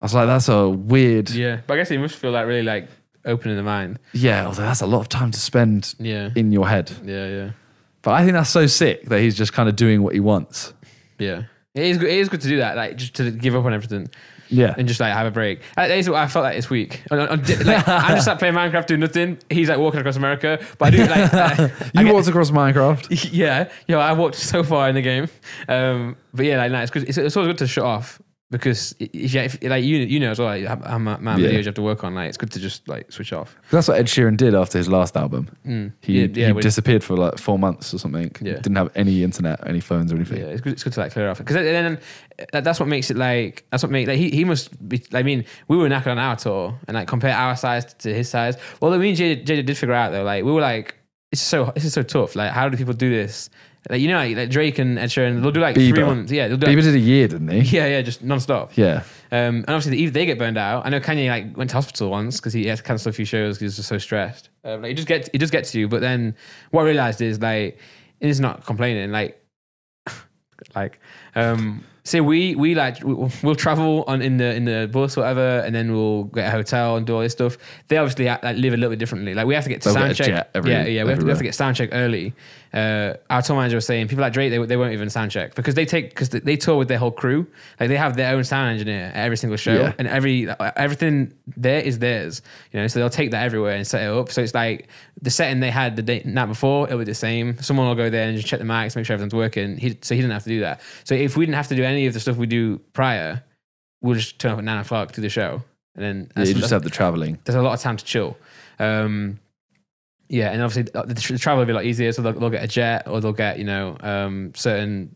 I was like, that's a weird... Yeah, but I guess it must feel like really like opening the mind. Yeah, although that's a lot of time to spend in your head. Yeah. But I think that's so sick that he's just kind of doing what he wants. Yeah. It is good to do that, like just to give up on everything. Yeah. And just like have a break. That is what I felt like this week. Like, I'm just like playing Minecraft doing nothing. He's like walking across America. But I do like... you walked across Minecraft? Yeah. I walked so far in the game. But yeah, like, it's good. It's always good to shut off. Because if like you know as well, like, how many videos you have to work on. Like it's good to just like switch off. That's what Ed Sheeran did after his last album. He disappeared for like 4 months or something. Yeah. Didn't have any internet, any phones or anything. Yeah, it's good to like clear off because then that's what makes it like he must be. I mean, we were knackered on our tour and like compare our size to his size. Well, me and JJ did figure out though. Like we were like, this is so tough. Like how do people do this? Like, you know, like Drake and Ed Sheeran, they'll do like Bieber. 3 months. Yeah, they'll do Bieber did a year, didn't he? Yeah, just non-stop. Yeah. And obviously, they get burned out. I know Kanye like went to hospital once because he had to cancel a few shows because he was just so stressed. Like it just gets to you. But then what I realized is like, it's not complaining. Say we'll travel in the bus or whatever, and then we'll get a hotel and do all this stuff. They obviously like live a little bit differently. Like we have to get to sound check. We have to get sound check early. Our tour manager was saying people like Drake they won't even sound check because they tour with their whole crew. Like they have their own sound engineer at every single show, and everything there is theirs. You know, so they'll take that everywhere and set it up. So it's like the setting they had the night before, it was the same. Someone will go there and just check the mics, make sure everything's working. So he didn't have to do that. So if we didn't have to do any of the stuff we do prior, we'll just turn up at 9 o'clock to the show. And then you just have the traveling. There's a lot of time to chill. And obviously the travel will be a lot easier. So they'll get a jet, or they'll get, certain,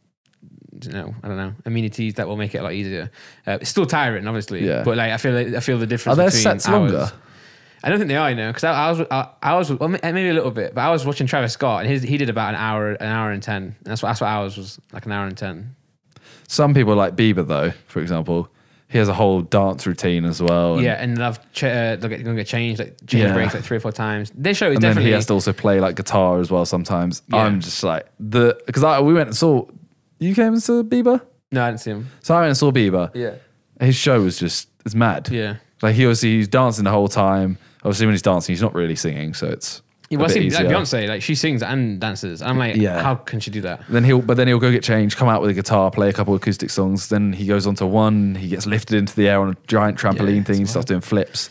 I don't know, amenities that will make it a lot easier. It's still tiring, obviously. Yeah. But I feel the difference. Are their between sets hours. longer? I don't think they are, because I was well, maybe a little bit, but I was watching Travis Scott, and he did about an hour and 10. And that's what ours was, like an hour and 10. Some people like Bieber, though, for example. He has a whole dance routine as well. And they'll get changed, change breaks 3 or 4 times. Their show is and definitely... then he has to also play like guitar as well sometimes. Yeah. I'm just like, because we went and saw... You came and saw Bieber? No, I didn't see him. So I went and saw Bieber. Yeah. His show was it's mad. Yeah. Like he's dancing the whole time. Obviously when he's dancing, he's not really singing, so it's Well, I see, like Beyonce, she sings and dances. I'm like, how can she do that? Then he'll go get changed, come out with a guitar, play a couple of acoustic songs. Then he goes onto one. He gets lifted into the air on a giant trampoline thing. He starts doing flips.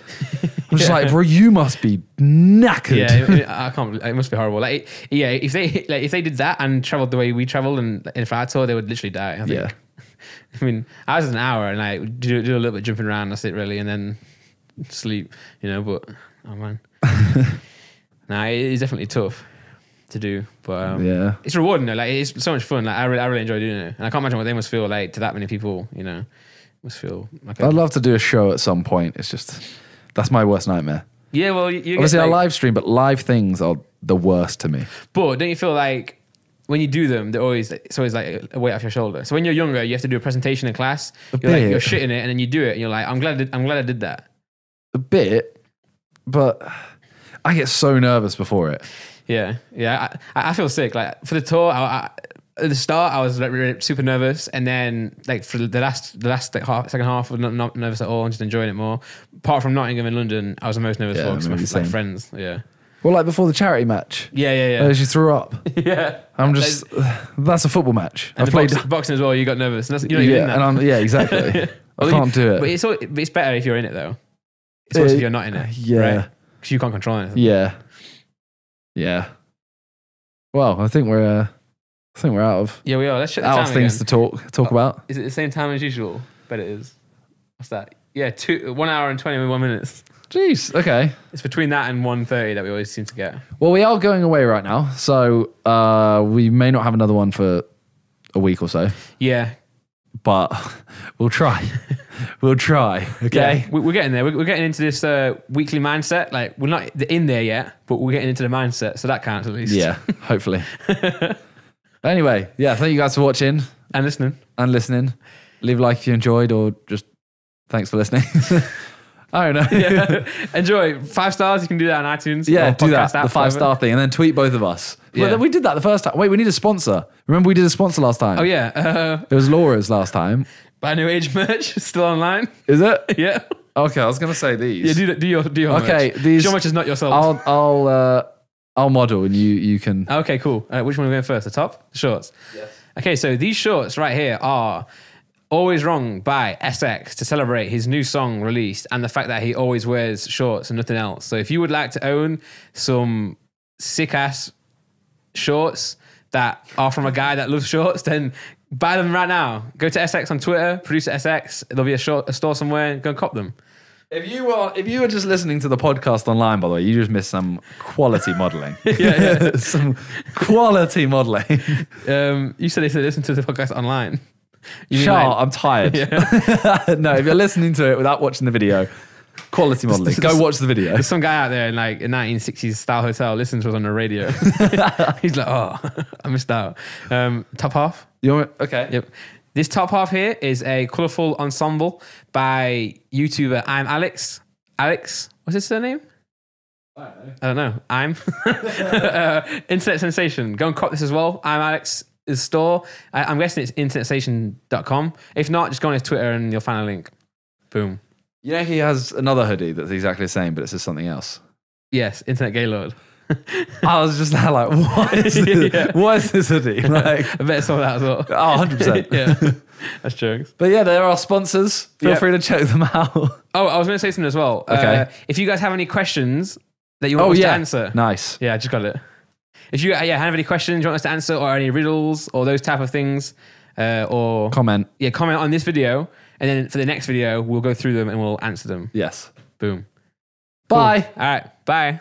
I'm just like, bro, you must be knackered. Yeah, I can't. It must be horrible. If they did that and traveled the way we traveled, and if I tour, they would literally die. I think. Yeah. I mean, I was an hour and I do a little bit of jumping around. That's it, really, and then sleep. But oh man. Nah, it's definitely tough to do, but it's rewarding though. It's so much fun. I really enjoy doing it, and I can't imagine what they must feel like to that many people. Must feel like I'd love to do a show at some point. It's just that's my worst nightmare. Yeah, well, you obviously I live stream, but live things are the worst to me. But don't you feel like when you do them, it's always like a weight off your shoulder? So when you're younger, you have to do a presentation in class. You're shitting it, and then you do it, and you're like, I'm glad I did that. A bit, but I get so nervous before it. Yeah. I feel sick. Like for the tour, at the start, I was like really super nervous, and then like for the last second half, I was not nervous at all, and just enjoying it more. Apart from Nottingham and London, I was the most nervous for because my friends. Yeah. Well, like before the charity match. Yeah. She threw up. Yeah. I'm just. That's a football match. And I've played boxing as well. You got nervous. And you're in that. Exactly. I can't do it. But it's better if you're in it though. It's worse if you're not in it. Yeah. Right? Because you can't control anything. Yeah. Well, I think we're out of. Yeah, we are. Let's check the time again. Things to talk about. Is it the same time as usual? Bet it is. What's that? Yeah, 1 hour and 21 minutes. Jeez. Okay. It's between that and 1:30 that we always seem to get. Well, we are going away right now, so we may not have another one for a week or so. Yeah. But we'll try. We'll try. Okay. Yeah, we're getting there. We're getting into this weekly mindset. Like we're not in there yet, but we're getting into the mindset, so that counts at least. Yeah. Hopefully. Anyway, thank you guys for watching and listening. Leave a like if you enjoyed, or just thanks for listening. I don't know. Yeah. Enjoy. 5 stars. You can do that on iTunes. Yeah, do that. The 5-star thing, and then tweet both of us. Yeah. Well, we did that the first time. Wait, we need a sponsor. Remember we did a sponsor last time? Oh yeah. It was Laura's last time. Buy New Age merch. Still online. Is it? Yeah. Okay, I was gonna say these. Yeah, do your okay, merch. these. Your merch is not yourself. I'll model, and you can. Okay, cool. Which one are we going first? The top? The shorts? Yes. Okay, so these shorts right here are Always Wrong by SX to celebrate his new song released and the fact that he always wears shorts and nothing else. So if you would like to own some sick-ass shorts that are from a guy that loves shorts, then buy them right now. Go to SX on Twitter, producer SX. There'll be a store somewhere. Go and cop them. If you were just listening to the podcast online, by the way, you just missed some quality modeling. Yeah. Some quality modeling. You said they listen to the podcast online. I'm tired. Yeah. No, if you're listening to it without watching the video, quality modeling. Go watch the video. There's some guy out there in like a 1960s style hotel listens to us on the radio. He's like, oh, I missed out. Top half. Okay. Yep. This top half here is a colourful ensemble by YouTuber I'm Alex. Alex, what's his surname? I don't know. I'm Internet Sensation. Go and cop this as well. I'm Alex. His store. I'm guessing it's internetstation.com. If not, just go on his Twitter and you'll find a link. Boom. You know he has another hoodie that's exactly the same, but it says something else. Yes, Internet Gaylord. I was just there like, what is this, what is this hoodie? Like, I bet it's all that as well. Oh, 100%. Yeah, that's jokes. But yeah, there are sponsors. Feel free to check them out. Oh, I was going to say something as well. Okay. If you guys have any questions that you want us to answer. Nice. Yeah, I just got it. If you have any questions you want us to answer, or any riddles, or those type of things, or comment on this video, and then for the next video we'll go through them and we'll answer them. Yes. Boom. Bye. Cool. All right. Bye.